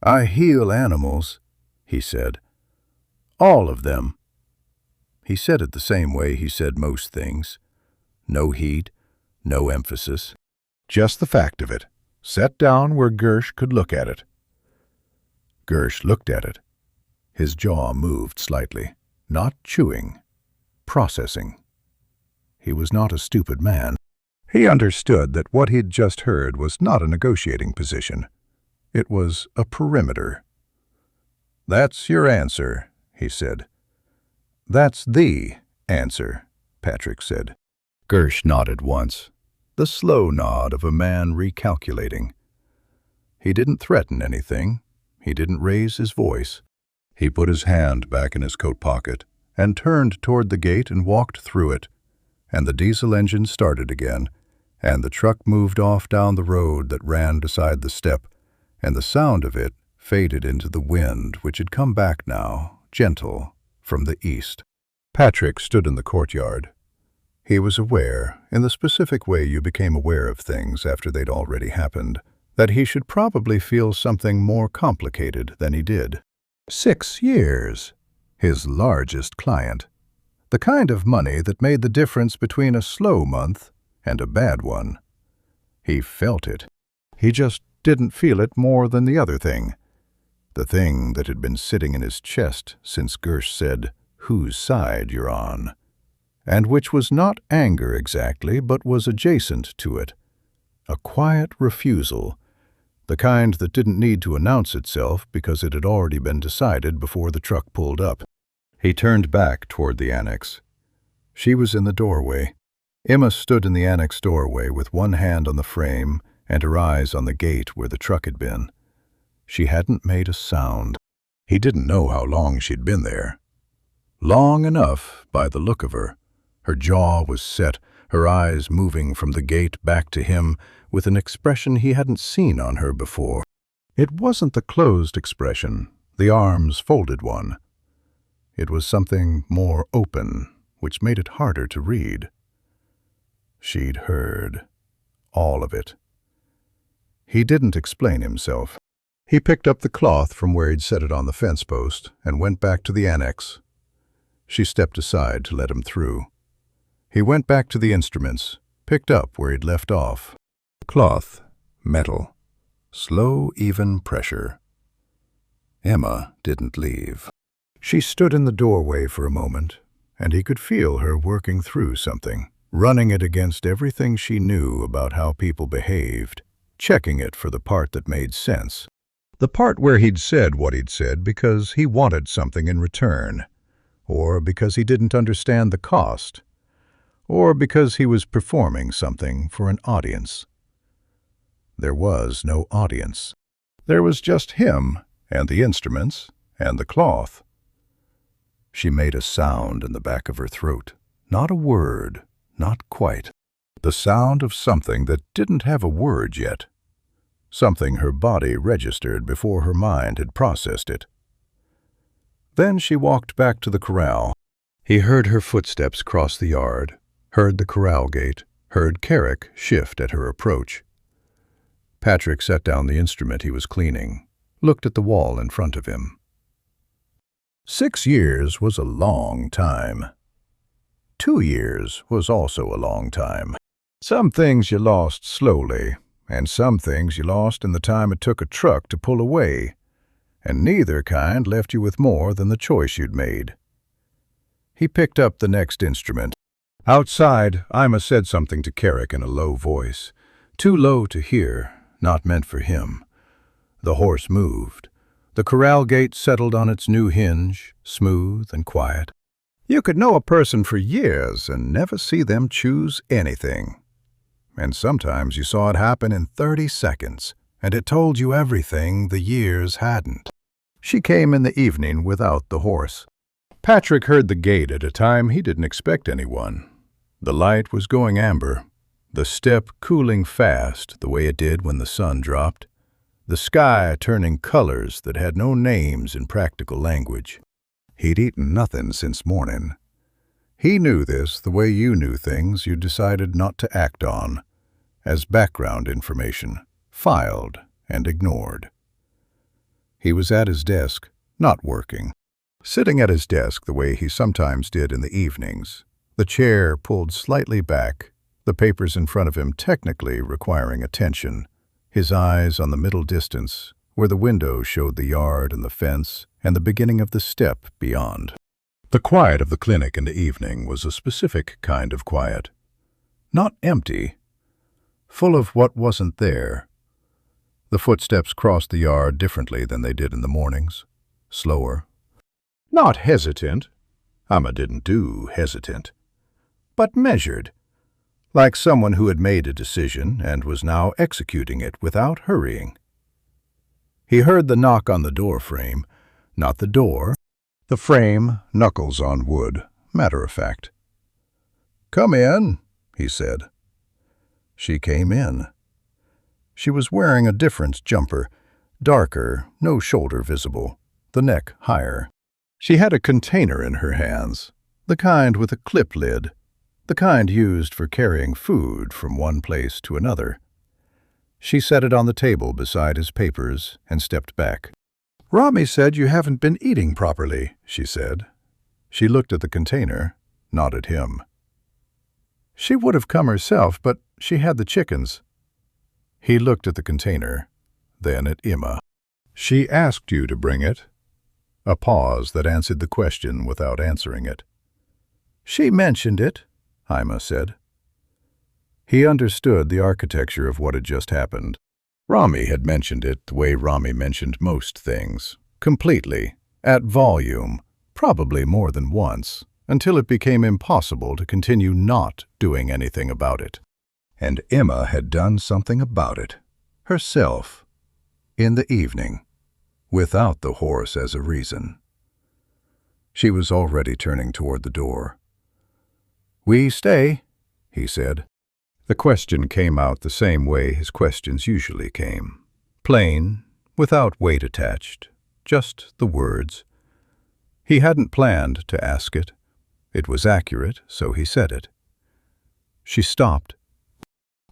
"I heal animals," he said. "All of them." He said it the same way he said most things. No heat, no emphasis. Just the fact of it, set down where Gersh could look at it. Gersh looked at it. His jaw moved slightly, not chewing, processing. He was not a stupid man. He understood that what he'd just heard was not a negotiating position. It was a perimeter. "That's your answer," he said. "That's the answer," Patrick said. Gersh nodded once, the slow nod of a man recalculating. He didn't threaten anything. He didn't raise his voice. He put his hand back in his coat pocket and turned toward the gate and walked through it, and the diesel engine started again, and the truck moved off down the road that ran beside the steppe, and the sound of it faded into the wind, which had come back now, gentle, from the east. Patrick stood in the courtyard. He was aware, in the specific way you became aware of things after they'd already happened, that he should probably feel something more complicated than he did. 6 years. His largest client. The kind of money that made the difference between a slow month and a bad one. He felt it. He just didn't feel it more than the other thing. The thing that had been sitting in his chest since Gersh said, "Whose side you're on?" And which was not anger exactly, but was adjacent to it. A quiet refusal, the kind that didn't need to announce itself because it had already been decided before the truck pulled up. He turned back toward the annex. She was in the doorway. Emma stood in the annex doorway with one hand on the frame and her eyes on the gate where the truck had been. She hadn't made a sound. He didn't know how long she'd been there. Long enough, by the look of her. Her jaw was set, her eyes moving from the gate back to him with an expression he hadn't seen on her before. It wasn't the closed expression, the arms folded one. It was something more open, which made it harder to read. She'd heard. All of it. He didn't explain himself. He picked up the cloth from where he'd set it on the fence post and went back to the annex. She stepped aside to let him through. He went back to the instruments, picked up where he'd left off. Cloth, metal, slow, even pressure. Emma didn't leave. She stood in the doorway for a moment, and he could feel her working through something, running it against everything she knew about how people behaved, checking it for the part that made sense. The part where he'd said what he'd said because he wanted something in return, or because he didn't understand the cost, or because he was performing something for an audience. There was no audience. There was just him and the instruments, and the cloth. She made a sound in the back of her throat. Not a word, not quite. The sound of something that didn't have a word yet. Something her body registered before her mind had processed it. Then she walked back to the corral. He heard her footsteps cross the yard, heard the corral gate, heard Carrick shift at her approach. Patrick set down the instrument he was cleaning, looked at the wall in front of him. 6 years was a long time. 2 years was also a long time. Some things you lost slowly, and some things you lost in the time it took a truck to pull away, and neither kind left you with more than the choice you'd made. He picked up the next instrument. Outside, Ima said something to Carrick in a low voice, too low to hear, not meant for him. The horse moved. The corral gate settled on its new hinge, smooth and quiet. You could know a person for years and never see them choose anything. And sometimes you saw it happen in 30 seconds, and it told you everything the years hadn't. She came in the evening without the horse. Patrick heard the gate at a time he didn't expect anyone. The light was going amber, the steppe cooling fast the way it did when the sun dropped, the sky turning colors that had no names in practical language. He'd eaten nothing since morning. He knew this the way you knew things you decided not to act on, as background information, filed and ignored. He was at his desk, not working, sitting at his desk the way he sometimes did in the evenings, the chair pulled slightly back, the papers in front of him technically requiring attention, his eyes on the middle distance, where the window showed the yard and the fence and the beginning of the steppe beyond. The quiet of the clinic in the evening was a specific kind of quiet. Not empty, full of what wasn't there. The footsteps crossed the yard differently than they did in the mornings, slower. Not hesitant. Ima didn't do hesitant. But measured, like someone who had made a decision and was now executing it without hurrying. He heard the knock on the door frame, not the door. The frame, knuckles on wood, matter of fact. "Come in," he said. She came in. She was wearing a different jumper, darker, no shoulder visible, the neck higher. She had a container in her hands, the kind with a clip lid, the kind used for carrying food from one place to another. She set it on the table beside his papers and stepped back. "Rami said you haven't been eating properly," she said. She looked at the container, not at him. She would have come herself, but she had the chickens. He looked at the container, then at Ima. "She asked you to bring it." A pause that answered the question without answering it. "She mentioned it," Ima said. He understood the architecture of what had just happened. Rami had mentioned it the way Rami mentioned most things, completely, at volume, probably more than once, until it became impossible to continue not doing anything about it. And Ima had done something about it, herself, in the evening, without the horse as a reason. She was already turning toward the door. "We stay," he said. The question came out the same way his questions usually came. Plain, without weight attached, just the words. He hadn't planned to ask it. It was accurate, so he said it. She stopped.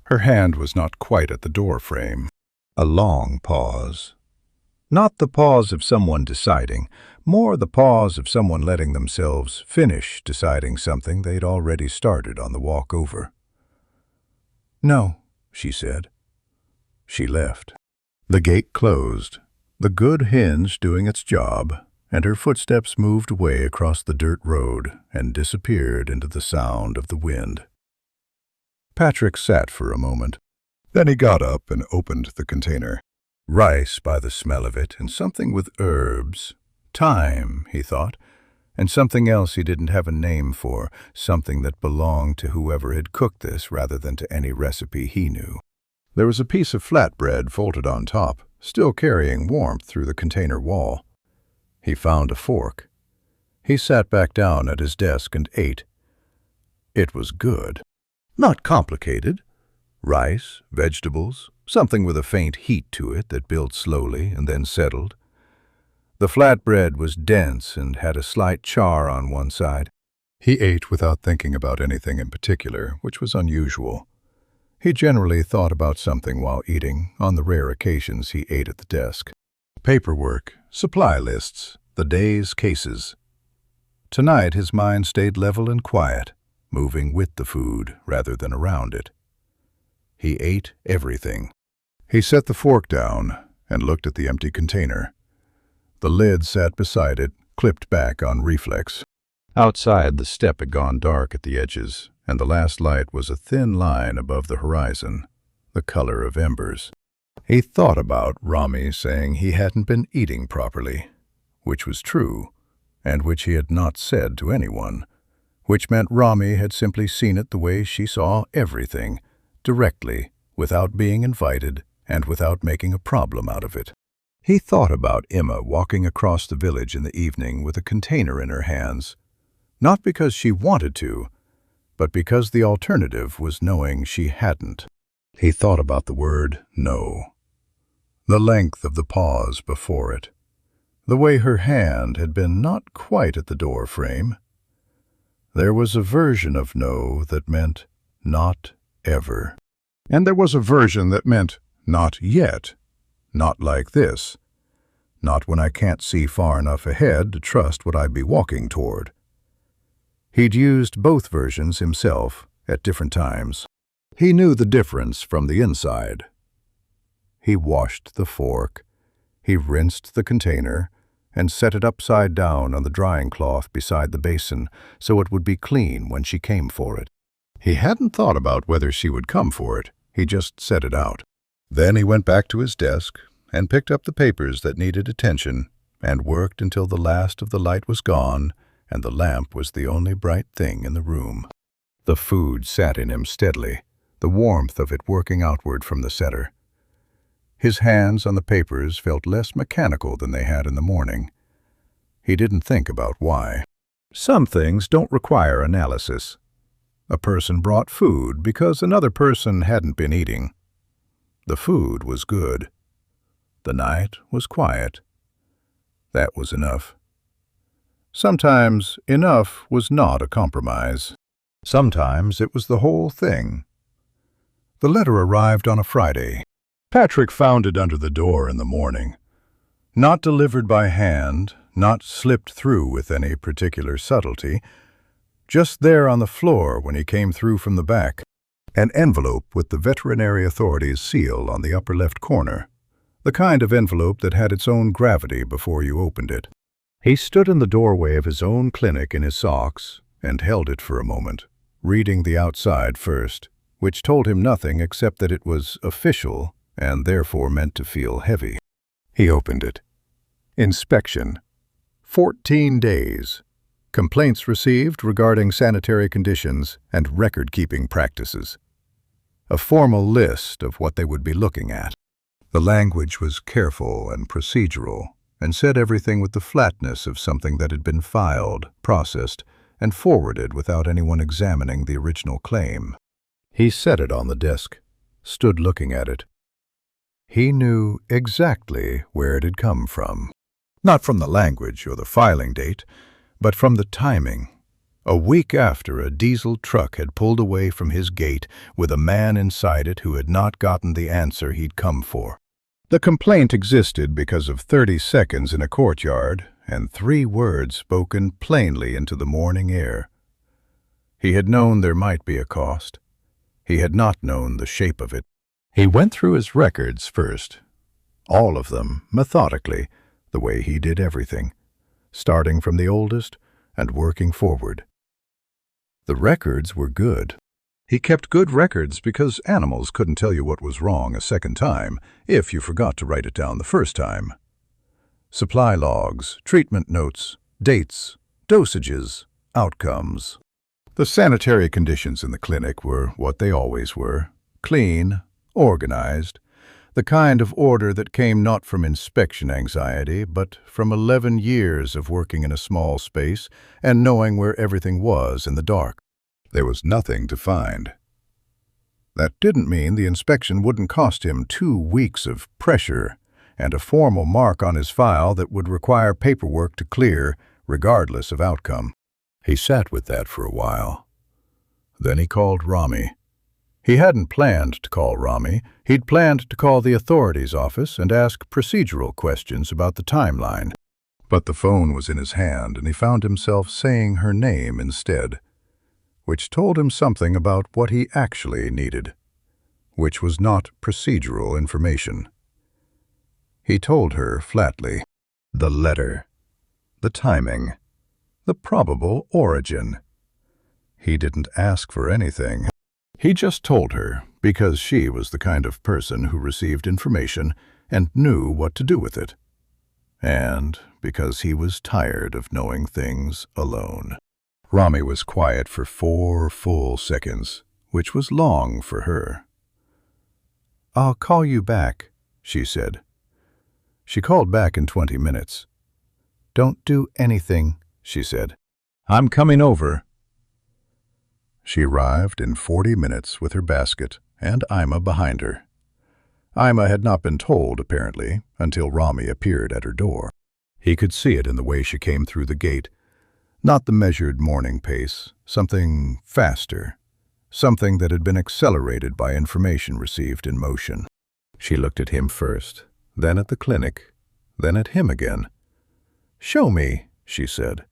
Her hand was not quite at the door frame. A long pause. Not the pause of someone deciding, more the pause of someone letting themselves finish deciding something they'd already started on the walk over. "No," she said. She left. The gate closed, the good hinge doing its job, and her footsteps moved away across the dirt road and disappeared into the sound of the wind. Patrick sat for a moment. Then he got up and opened the container. Rice by the smell of it, and something with herbs. Thyme, he thought, and something else he didn't have a name for, something that belonged to whoever had cooked this rather than to any recipe he knew. There was a piece of flatbread folded on top, still carrying warmth through the container wall. He found a fork. He sat back down at his desk and ate. It was good. Not complicated. Rice, vegetables, something with a faint heat to it that built slowly and then settled. The flatbread was dense and had a slight char on one side. He ate without thinking about anything in particular, which was unusual. He generally thought about something while eating, on the rare occasions he ate at the desk. Paperwork, supply lists, the day's cases. Tonight his mind stayed level and quiet, moving with the food rather than around it. He ate everything. He set the fork down and looked at the empty container. The lid sat beside it, clipped back on reflex. Outside, the step had gone dark at the edges, and the last light was a thin line above the horizon, the color of embers. He thought about Rami saying he hadn't been eating properly, which was true, and which he had not said to anyone, which meant Rami had simply seen it the way she saw everything, directly, without being invited, and without making a problem out of it. He thought about Emma walking across the village in the evening with a container in her hands, not because she wanted to, but because the alternative was knowing she hadn't. He thought about the word no, the length of the pause before it, the way her hand had been not quite at the door frame. There was a version of no that meant not ever. And there was a version that meant not yet, not like this, not when I can't see far enough ahead to trust what I'd be walking toward. He'd used both versions himself at different times. He knew the difference from the inside. He washed the fork, he rinsed the container, and set it upside down on the drying cloth beside the basin so it would be clean when she came for it. He hadn't thought about whether she would come for it, he just set it out. Then he went back to his desk and picked up the papers that needed attention and worked until the last of the light was gone and the lamp was the only bright thing in the room. The food sat in him steadily, the warmth of it working outward from the center. His hands on the papers felt less mechanical than they had in the morning. He didn't think about why. Some things don't require analysis. A person brought food because another person hadn't been eating. The food was good. The night was quiet. That was enough. Sometimes enough was not a compromise. Sometimes it was the whole thing. The letter arrived on a Friday. Patrick found it under the door in the morning. Not delivered by hand, not slipped through with any particular subtlety, just there on the floor when he came through from the back. An envelope with the veterinary authorities' seal on the upper left corner, the kind of envelope that had its own gravity before you opened it. He stood in the doorway of his own clinic in his socks and held it for a moment, reading the outside first, which told him nothing except that it was official and therefore meant to feel heavy. He opened it. Inspection. 14 days. Complaints received regarding sanitary conditions and record-keeping practices. A formal list of what they would be looking at. The language was careful and procedural, and said everything with the flatness of something that had been filed, processed, and forwarded without anyone examining the original claim. He set it on the desk, stood looking at it. He knew exactly where it had come from. Not from the language or the filing date, but from the timing. A week after a diesel truck had pulled away from his gate with a man inside it who had not gotten the answer he'd come for. The complaint existed because of 30 seconds in a courtyard and 3 words spoken plainly into the morning air. He had known there might be a cost. He had not known the shape of it. He went through his records first, all of them, methodically, the way he did everything, starting from the oldest and working forward. The records were good. He kept good records because animals couldn't tell you what was wrong a second time if you forgot to write it down the first time. Supply logs, treatment notes, dates, dosages, outcomes. The sanitary conditions in the clinic were what they always were: clean, organized. The kind of order that came not from inspection anxiety, but from 11 years of working in a small space and knowing where everything was in the dark. There was nothing to find. That didn't mean the inspection wouldn't cost him 2 weeks of pressure and a formal mark on his file that would require paperwork to clear, regardless of outcome. He sat with that for a while. Then he called Rami. He hadn't planned to call Rami. He'd planned to call the authorities' office and ask procedural questions about the timeline. But the phone was in his hand, and he found himself saying her name instead, which told him something about what he actually needed, which was not procedural information. He told her flatly, the letter, the timing, the probable origin. He didn't ask for anything. He just told her because she was the kind of person who received information and knew what to do with it. And because he was tired of knowing things alone. Rami was quiet for 4 full seconds, which was long for her. "I'll call you back," she said. She called back in 20 minutes. "Don't do anything," she said. "I'm coming over." She arrived in 40 minutes with her basket and Ima behind her. Ima had not been told, apparently, until Rami appeared at her door. He could see it in the way she came through the gate. Not the measured morning pace, something faster, something that had been accelerated by information received in motion. She looked at him first, then at the clinic, then at him again. "Show me," she said.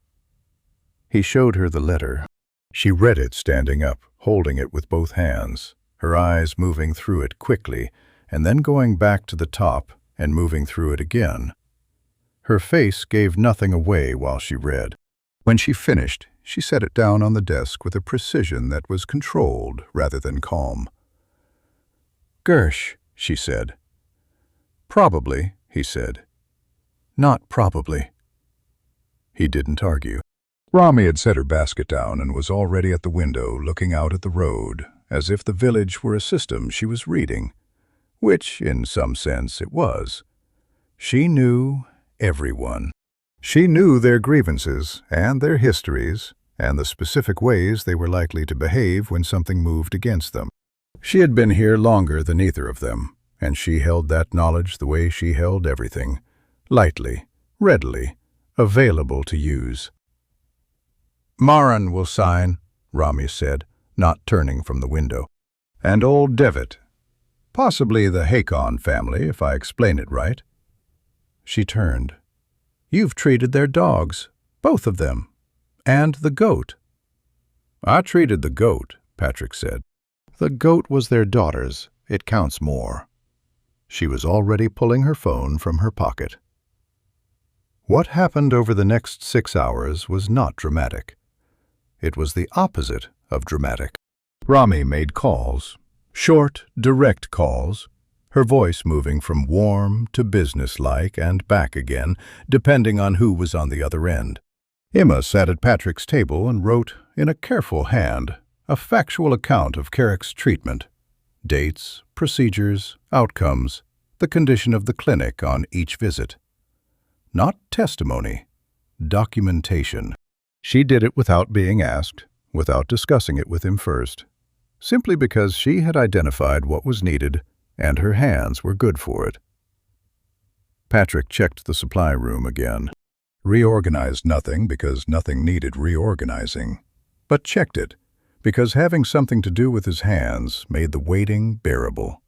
He showed her the letter. She read it standing up, holding it with both hands, her eyes moving through it quickly, and then going back to the top and moving through it again. Her face gave nothing away while she read. When she finished, she set it down on the desk with a precision that was controlled rather than calm. "Gersh," she said. "Probably," he said. "Not probably." He didn't argue. Rami had set her basket down and was already at the window looking out at the road, as if the village were a system she was reading, which, in some sense, it was. She knew everyone. She knew their grievances and their histories and the specific ways they were likely to behave when something moved against them. She had been here longer than either of them, and she held that knowledge the way she held everything, lightly, readily, available to use. "Maran will sign," Rami said, not turning from the window. "And old Devitt. Possibly the Hakon family, if I explain it right." She turned. "You've treated their dogs, both of them, and the goat." "I treated the goat," Patrick said. "The goat was their daughter's. It counts more." She was already pulling her phone from her pocket. What happened over the next 6 hours was not dramatic. It was the opposite of dramatic. Rami made calls, short, direct calls, her voice moving from warm to businesslike and back again, depending on who was on the other end. Emma sat at Patrick's table and wrote, in a careful hand, a factual account of Carrick's treatment. Dates, procedures, outcomes, the condition of the clinic on each visit. Not testimony, documentation. She did it without being asked, without discussing it with him first, simply because she had identified what was needed and her hands were good for it. Patrick checked the supply room again. Reorganized nothing because nothing needed reorganizing, but checked it because having something to do with his hands made the waiting bearable.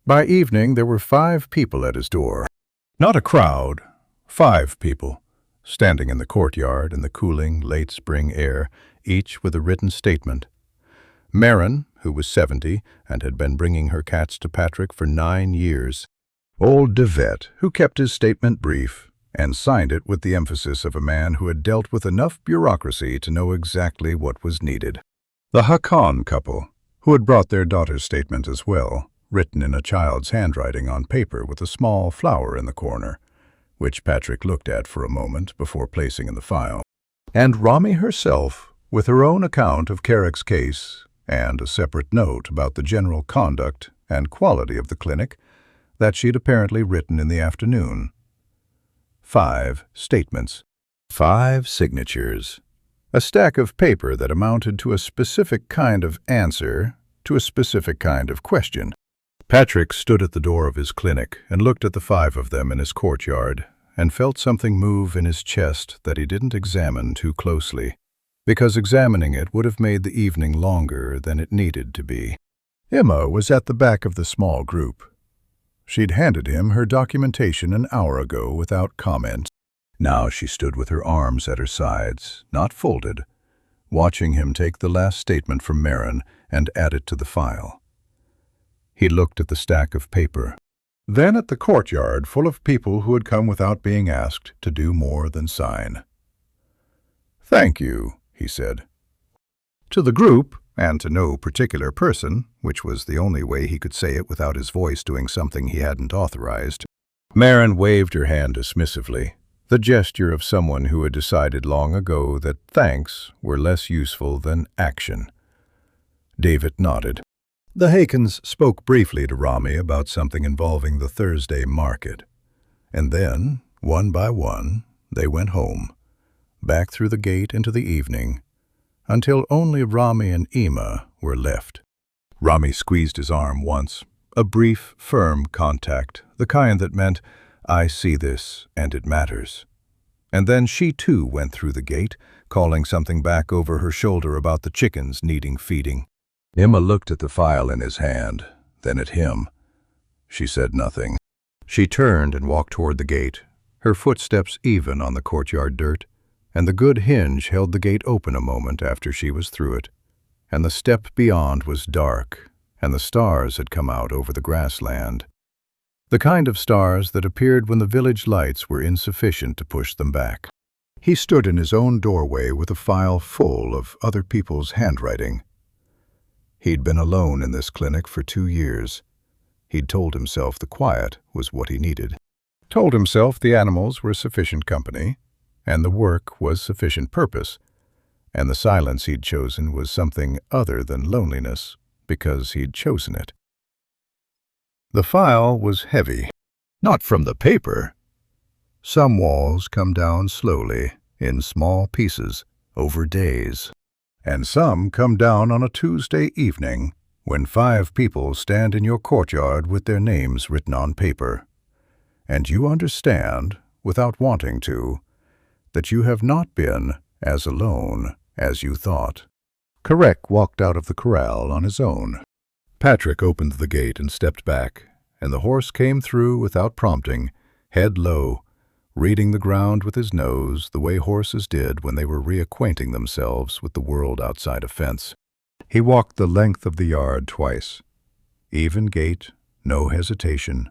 By evening, there were 5 people at his door. Not a crowd, 5 people, standing in the courtyard in the cooling, late spring air, each with a written statement. Marin, who was 70 and had been bringing her cats to Patrick for 9 years. Old Devitt, who kept his statement brief and signed it with the emphasis of a man who had dealt with enough bureaucracy to know exactly what was needed. The Hakon couple, who had brought their daughter's statement as well, written in a child's handwriting on paper with a small flower in the corner, which Patrick looked at for a moment before placing in the file. And Rami herself, with her own account of Carrick's case and a separate note about the general conduct and quality of the clinic that she'd apparently written in the afternoon. 5 statements. 5 signatures. A stack of paper that amounted to a specific kind of answer to a specific kind of question. Patrick stood at the door of his clinic and looked at the 5 of them in his courtyard and felt something move in his chest that he didn't examine too closely, because examining it would have made the evening longer than it needed to be. Emma was at the back of the small group. She'd handed him her documentation an hour ago without comment. Now she stood with her arms at her sides, not folded, watching him take the last statement from Marin and add it to the file. He looked at the stack of paper, then at the courtyard full of people who had come without being asked to do more than sign. "Thank you," he said. To the group, and to no particular person, which was the only way he could say it without his voice doing something he hadn't authorized. Marin waved her hand dismissively, the gesture of someone who had decided long ago that thanks were less useful than action. David nodded. The Hakens spoke briefly to Rami about something involving the Thursday market, and then, one by one, they went home, back through the gate into the evening, until only Rami and Emma were left. Rami squeezed his arm once, a brief, firm contact, the kind that meant, "I see this, and it matters." And then she too went through the gate, calling something back over her shoulder about the chickens needing feeding. Emma looked at the file in his hand, then at him. She said nothing. She turned and walked toward the gate, her footsteps even on the courtyard dirt, and the good hinge held the gate open a moment after she was through it, and the step beyond was dark, and the stars had come out over the grassland. The kind of stars that appeared when the village lights were insufficient to push them back. He stood in his own doorway with a file full of other people's handwriting. He'd been alone in this clinic for 2 years. He'd told himself the quiet was what he needed. Told himself the animals were sufficient company, and the work was sufficient purpose, and the silence he'd chosen was something other than loneliness, because he'd chosen it. The file was heavy, not from the paper. Some walls come down slowly, in small pieces, over days. And some come down on a Tuesday evening, when 5 people stand in your courtyard with their names written on paper. And you understand, without wanting to, that you have not been as alone as you thought. Karek walked out of the corral on his own. Patrick opened the gate and stepped back, and the horse came through without prompting, head low, reading the ground with his nose the way horses did when they were reacquainting themselves with the world outside a fence. He walked the length of the yard twice. Even gait, no hesitation,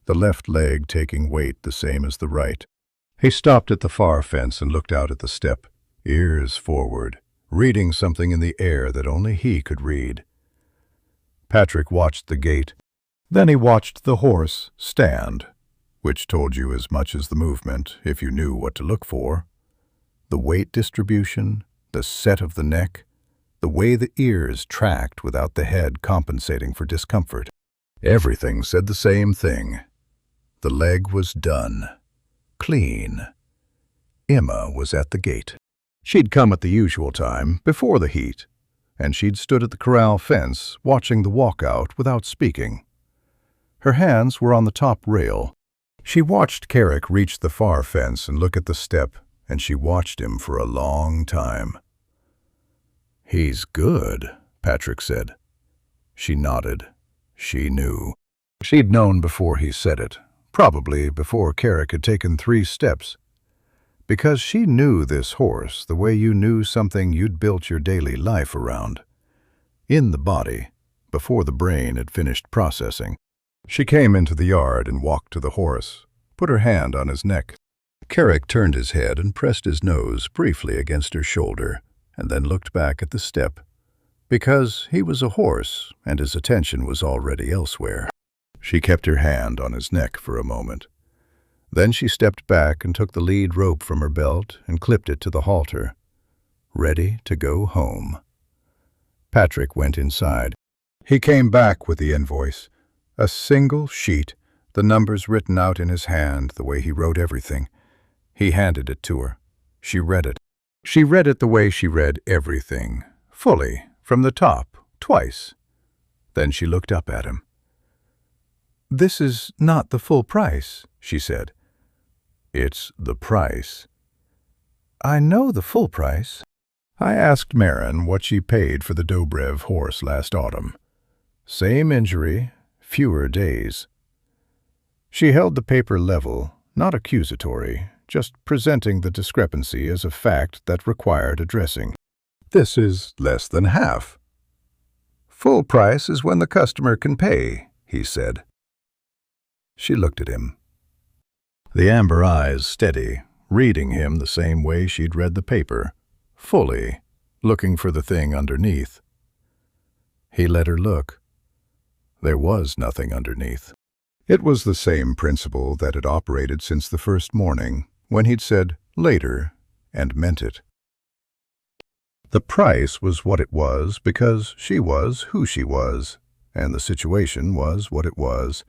the left leg taking weight the same as the right. He stopped at the far fence and looked out at the step, ears forward, reading something in the air that only he could read. Patrick watched the gate. Then he watched the horse stand, which told you as much as the movement if you knew what to look for. The weight distribution, the set of the neck, the way the ears tracked without the head compensating for discomfort. Everything said the same thing. The leg was done. Clean. Emma was at the gate. She'd come at the usual time, before the heat, and she'd stood at the corral fence watching the walkout without speaking. Her hands were on the top rail. She watched Carrick reach the far fence and look at the step, and she watched him for a long time. "He's good," Patrick said. She nodded. She knew. She'd known before he said it, probably before Carrick had taken 3 steps. Because she knew this horse the way you knew something you'd built your daily life around. In the body, before the brain had finished processing. She came into the yard and walked to the horse, put her hand on his neck. Carrick turned his head and pressed his nose briefly against her shoulder, and then looked back at the step, because he was a horse and his attention was already elsewhere. She kept her hand on his neck for a moment. Then she stepped back and took the lead rope from her belt and clipped it to the halter, ready to go home. Patrick went inside. He came back with the invoice. A single sheet, the numbers written out in his hand the way he wrote everything. He handed it to her. She read it. She read it the way she read everything, fully, from the top, twice. Then she looked up at him. "This is not the full price," she said. "It's the price." "I know the full price." I asked Marin what she paid for the Dobrev horse last autumn. Same injury, fewer days. She held the paper level, not accusatory, just presenting the discrepancy as a fact that required addressing. "This is less than half." "Full price is when the customer can pay," he said. She looked at him. The amber eyes steady, reading him the same way she'd read the paper, fully, looking for the thing underneath. He let her look. There was nothing underneath. It was the same principle that had operated since the first morning, when he'd said later and meant it. The price was what it was because she was who she was, and the situation was what it was,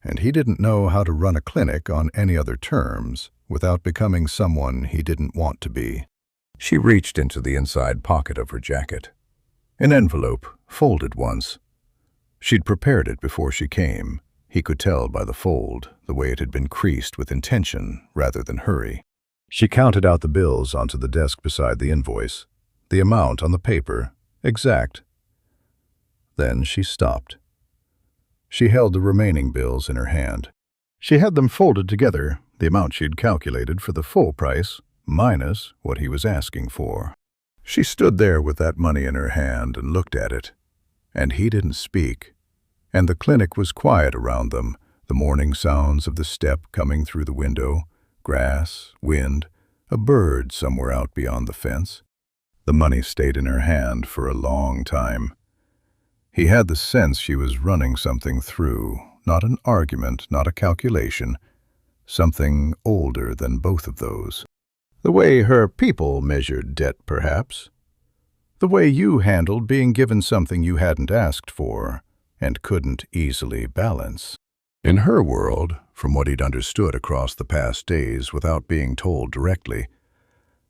and he didn't know how to run a clinic on any other terms without becoming someone he didn't want to be. She reached into the inside pocket of her jacket. An envelope, folded once. She'd prepared it before she came. He could tell by the fold, the way it had been creased with intention rather than hurry. She counted out the bills onto the desk beside the invoice. The amount on the paper, exact. Then she stopped. She held the remaining bills in her hand. She had them folded together, the amount she'd calculated for the full price, minus what he was asking for. She stood there with that money in her hand and looked at it. And he didn't speak. And the clinic was quiet around them, the morning sounds of the step coming through the window, grass, wind, a bird somewhere out beyond the fence. The money stayed in her hand for a long time. He had the sense she was running something through, not an argument, not a calculation, something older than both of those. The way her people measured debt, perhaps. The way you handled being given something you hadn't asked for and couldn't easily balance. In her world, from what he'd understood across the past days without being told directly,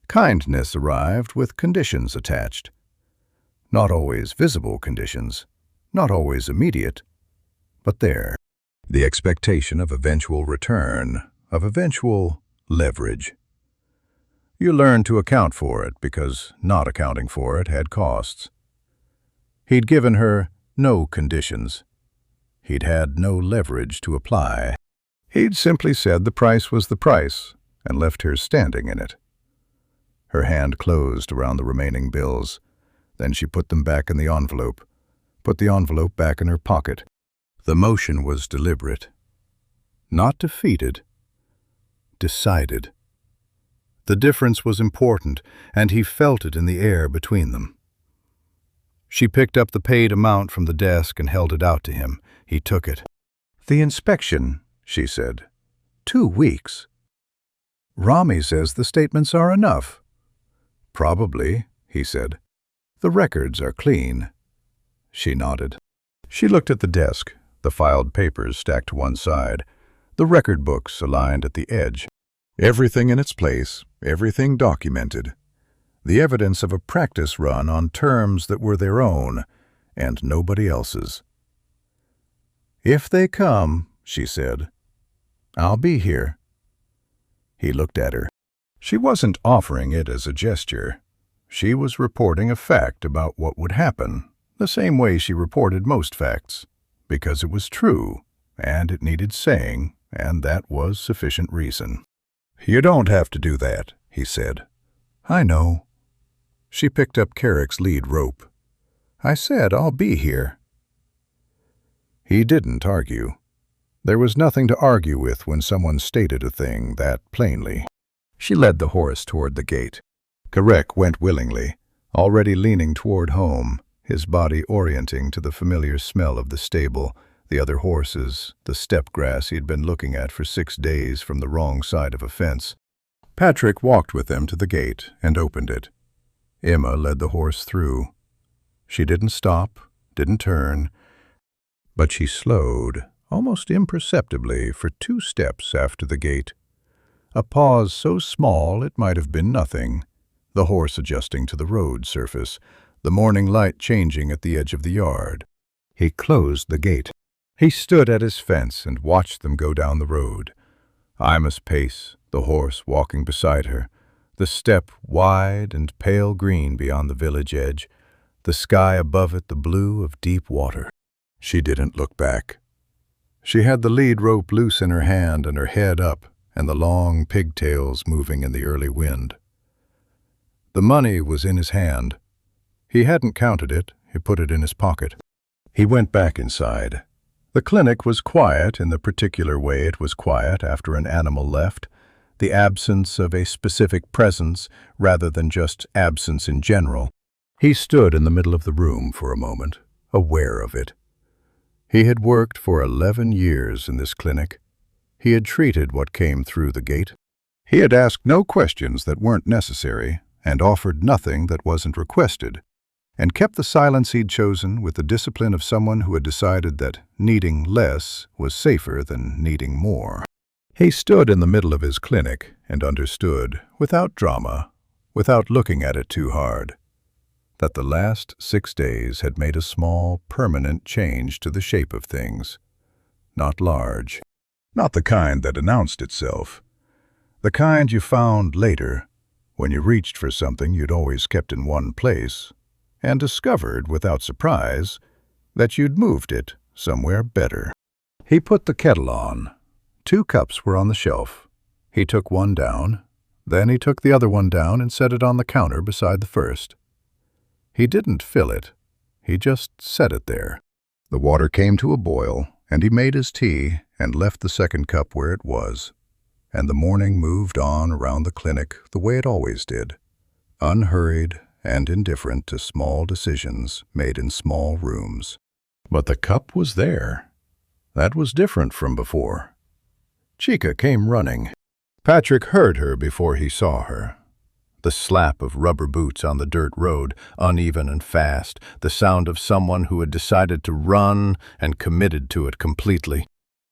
kindness arrived with conditions attached. Not always visible conditions, not always immediate, but there. The expectation of eventual return, of eventual leverage. You learn to account for it because not accounting for it had costs. He'd given her no conditions. He'd had no leverage to apply. He'd simply said the price was the price and left her standing in it. Her hand closed around the remaining bills. Then she put them back in the envelope, put the envelope back in her pocket. The motion was deliberate. Not defeated. Decided. The difference was important, and he felt it in the air between them. She picked up the paid amount from the desk and held it out to him. He took it. "The inspection," she said. 2 weeks. "Rami says the statements are enough." "Probably," he said. "The records are clean." She nodded. She looked at the desk, the filed papers stacked to one side, the record books aligned at the edge. Everything in its place, everything documented. The evidence of a practice run on terms that were their own and nobody else's. "If they come," she said, "I'll be here." He looked at her. She wasn't offering it as a gesture. She was reporting a fact about what would happen, the same way she reported most facts, because it was true, and it needed saying, and that was sufficient reason. "You don't have to do that," he said. "I know." She picked up Carrick's lead rope. "I said I'll be here." He didn't argue. There was nothing to argue with when someone stated a thing that plainly. She led the horse toward the gate. Carrick went willingly, already leaning toward home, his body orienting to the familiar smell of the stable, the other horses, the steppe grass he'd been looking at for 6 days from the wrong side of a fence. Patrick walked with them to the gate and opened it. Emma led the horse through. She didn't stop, didn't turn, But she slowed, almost imperceptibly, for 2 steps after the gate. A pause so small it might have been nothing, the horse adjusting to the road surface, the morning light changing at the edge of the yard. He closed the gate. He stood at his fence and watched them go down the road. Ima's pace, the horse walking beside her, the steppe wide and pale green beyond the village edge, the sky above it the blue of deep water. She didn't look back. She had the lead rope loose in her hand and her head up, and the long pigtails moving in the early wind. The money was in his hand. He hadn't counted it, he put it in his pocket. He went back inside. The clinic was quiet in the particular way it was quiet after an animal left, the absence of a specific presence rather than just absence in general. He stood in the middle of the room for a moment, aware of it. He had worked for 11 years in this clinic. He had treated what came through the gate. He had asked no questions that weren't necessary and offered nothing that wasn't requested, and kept the silence he'd chosen with the discipline of someone who had decided that needing less was safer than needing more. He stood in the middle of his clinic and understood, without drama, without looking at it too hard, that the last 6 days had made a small, permanent change to the shape of things. Not large. Not the kind that announced itself. The kind you found later, when you reached for something you'd always kept in one place, and discovered, without surprise, that you'd moved it somewhere better. He put the kettle on. 2 cups were on the shelf. He took one down, then he took the other one down and set it on the counter beside the first. He didn't fill it. He just set it there. The water came to a boil, and he made his tea and left the second cup where it was. And the morning moved on around the clinic the way it always did, unhurried and indifferent to small decisions made in small rooms. But the cup was there. That was different from before. Chica came running. Patrick heard her before he saw her. The slap of rubber boots on the dirt road, uneven and fast, the sound of someone who had decided to run and committed to it completely.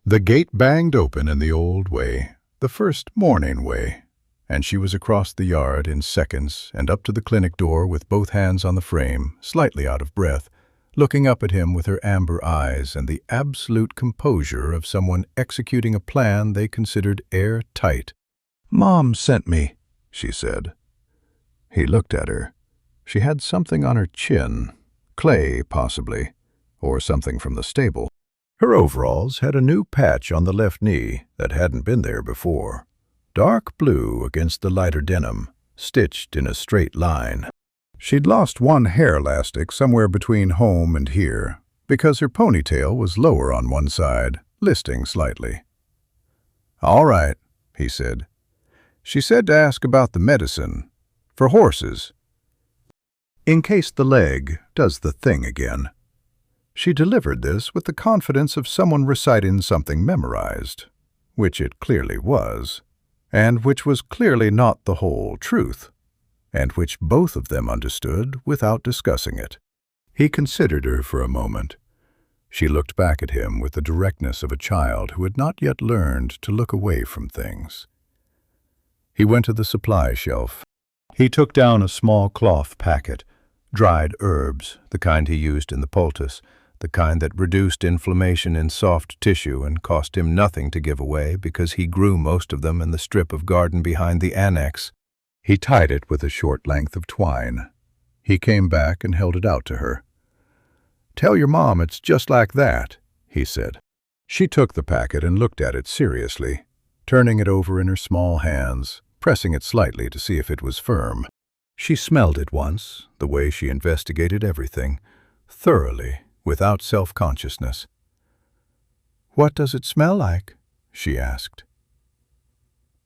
The gate banged open in the old way, the first morning way, and she was across the yard in seconds and up to the clinic door with both hands on the frame, slightly out of breath, looking up at him with her amber eyes and the absolute composure of someone executing a plan they considered airtight. "Mom sent me," she said. He looked at her. She had something on her chin, clay possibly, or something from the stable. Her overalls had a new patch on the left knee that hadn't been there before. Dark blue against the lighter denim, stitched in a straight line. She'd lost one hair elastic somewhere between home and here, because her ponytail was lower on one side, listing slightly. "All right," he said. "She said to ask about the medicine. For horses. In case the leg does the thing again." She delivered this with the confidence of someone reciting something memorized, which it clearly was, and which was clearly not the whole truth, and which both of them understood without discussing it. He considered her for a moment. She looked back at him with the directness of a child who had not yet learned to look away from things. He went to the supply shelf. He took down a small cloth packet, dried herbs, the kind he used in the poultice, the kind that reduced inflammation in soft tissue and cost him nothing to give away because he grew most of them in the strip of garden behind the annex. He tied it with a short length of twine. He came back and held it out to her. "Tell your mom it's just like that," he said. She took the packet and looked at it seriously, turning it over in her small hands, pressing it slightly to see if it was firm. She smelled it once, the way she investigated everything, thoroughly, without self-consciousness. "What does it smell like?" she asked.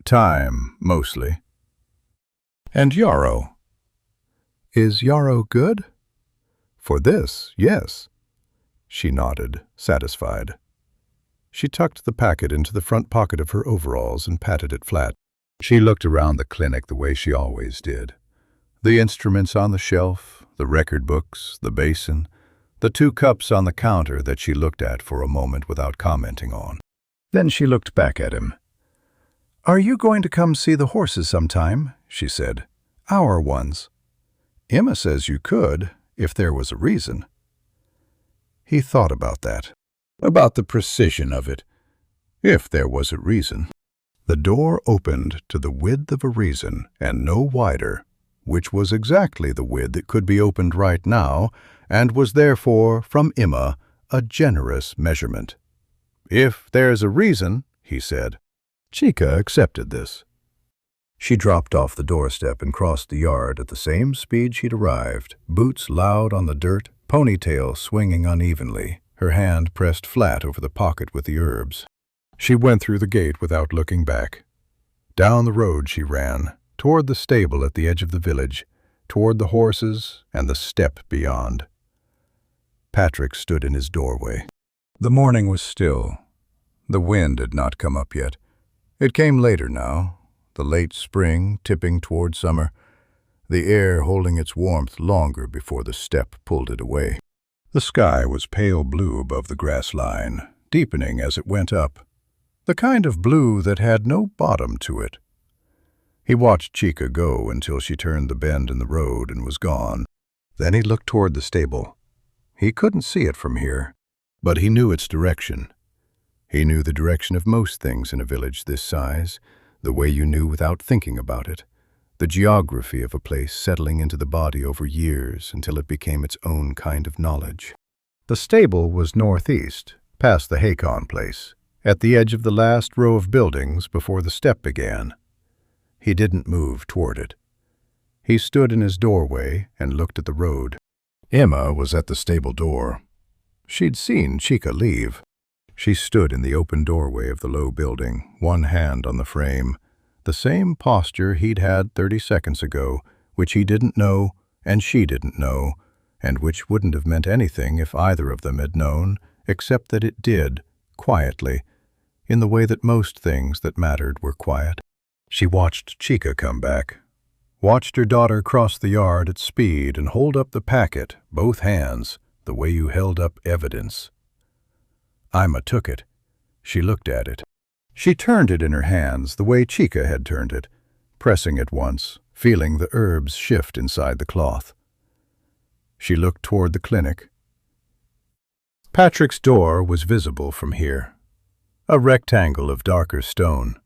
"Time, mostly." "And yarrow." "Is yarrow good?" "For this, yes." She nodded, satisfied. She tucked the packet into the front pocket of her overalls and patted it flat. She looked around the clinic the way she always did. The instruments on the shelf, the record books, the basin, the 2 cups on the counter that she looked at for a moment without commenting on. Then she looked back at him. "Are you going to come see the horses sometime?" she said. "Our ones. Emma says you could, if there was a reason." He thought about that, about the precision of it, if there was a reason. The door opened to the width of a reason and no wider, which was exactly the width it could be opened right now, and was therefore, from Emma, a generous measurement. "If there's a reason," he said. Chica accepted this. She dropped off the doorstep and crossed the yard at the same speed she'd arrived, boots loud on the dirt, ponytail swinging unevenly, her hand pressed flat over the pocket with the herbs. She went through the gate without looking back. Down the road she ran, toward the stable at the edge of the village, toward the horses and the steppe beyond. Patrick stood in his doorway. The morning was still. The wind had not come up yet. It came later now, the late spring tipping toward summer, the air holding its warmth longer before the steppe pulled it away. The sky was pale blue above the grass line, deepening as it went up, the kind of blue that had no bottom to it. He watched Chica go until she turned the bend in the road and was gone. Then he looked toward the stable. He couldn't see it from here, but he knew its direction. He knew the direction of most things in a village this size, the way you knew without thinking about it, the geography of a place settling into the body over years until it became its own kind of knowledge. The stable was northeast, past the Hakon place, at the edge of the last row of buildings before the steppe began. He didn't move toward it. He stood in his doorway and looked at the road. Emma was at the stable door. She'd seen Chica leave. She stood in the open doorway of the low building, one hand on the frame, the same posture he'd had 30 seconds ago, which he didn't know and she didn't know, and which wouldn't have meant anything if either of them had known, except that it did, quietly, in the way that most things that mattered were quiet. She watched Chica come back, watched her daughter cross the yard at speed and hold up the packet, both hands, the way you held up evidence. Ima took it. She looked at it. She turned it in her hands the way Chica had turned it, pressing it once, feeling the herbs shift inside the cloth. She looked toward the clinic. Patrick's door was visible from here. A rectangle of darker stone,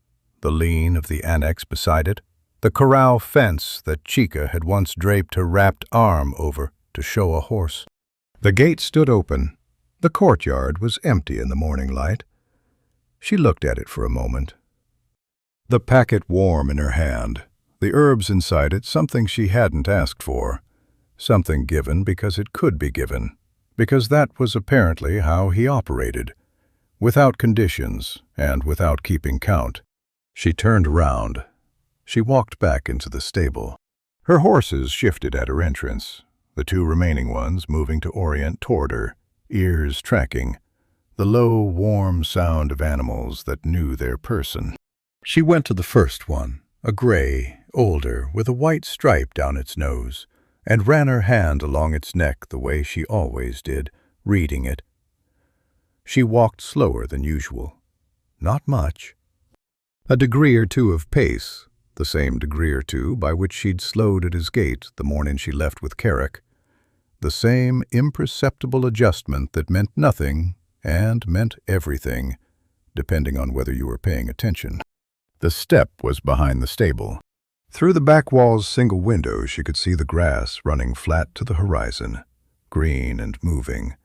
the lean of the annex beside it, the corral fence that Chica had once draped her wrapped arm over to show a horse. The gate stood open. The courtyard was empty in the morning light. She looked at it for a moment. The packet warm in her hand, the herbs inside it something she hadn't asked for, something given because it could be given, because that was apparently how he operated, without conditions and without keeping count. She turned around. She walked back into the stable. Her horses shifted at her entrance, the 2 remaining ones moving to orient toward her, ears tracking, the low, warm sound of animals that knew their person. She went to the first one, a gray, older, with a white stripe down its nose, and ran her hand along its neck the way she always did, reading it. She walked slower than usual. Not much. A degree or 2 of pace, the same degree or 2 by which she'd slowed at his gate the morning she left with Carrick. The same imperceptible adjustment that meant nothing and meant everything, depending on whether you were paying attention. The steppe was behind the stable. Through the back wall's single window she could see the grass running flat to the horizon, green and moving,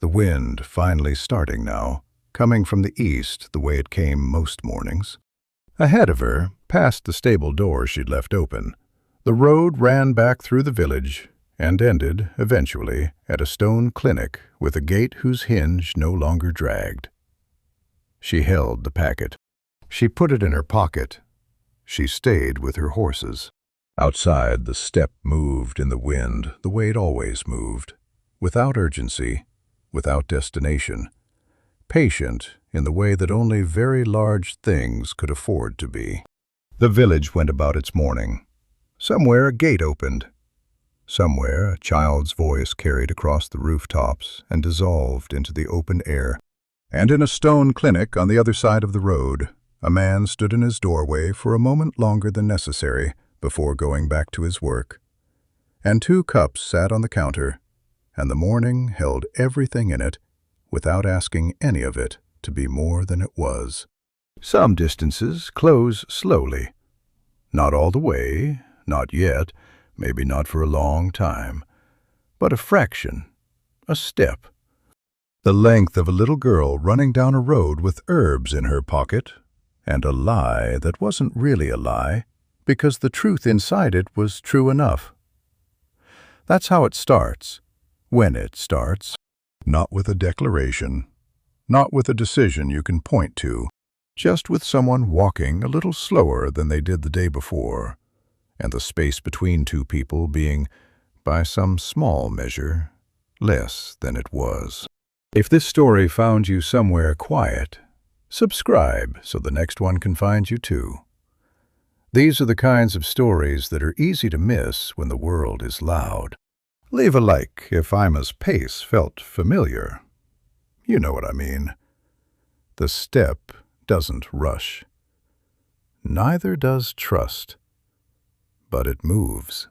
the wind finally starting now, coming from the east the way it came most mornings. Ahead of her, past the stable door she'd left open, the road ran back through the village and ended, eventually, at a stone clinic with a gate whose hinge no longer dragged. She held the packet. She put it in her pocket. She stayed with her horses. Outside, the steppe moved in the wind the way it always moved, without urgency, without destination, patient in the way that only very large things could afford to be. The village went about its morning. Somewhere a gate opened. Somewhere, a child's voice carried across the rooftops and dissolved into the open air. And in a stone clinic on the other side of the road, a man stood in his doorway for a moment longer than necessary before going back to his work. And 2 cups sat on the counter, and the morning held everything in it without asking any of it to be more than it was. Some distances close slowly. Not all the way, not yet, maybe not for a long time, but a fraction, a step. The length of a little girl running down a road with herbs in her pocket, and a lie that wasn't really a lie, because the truth inside it was true enough. That's how it starts, when it starts. Not with a declaration, not with a decision you can point to, just with someone walking a little slower than they did the day before, and the space between 2 people being, by some small measure, less than it was. If this story found you somewhere quiet, subscribe so the next one can find you too. These are the kinds of stories that are easy to miss when the world is loud. Leave a like if Ima's pace felt familiar. You know what I mean. The step doesn't rush. Neither does trust, but it moves.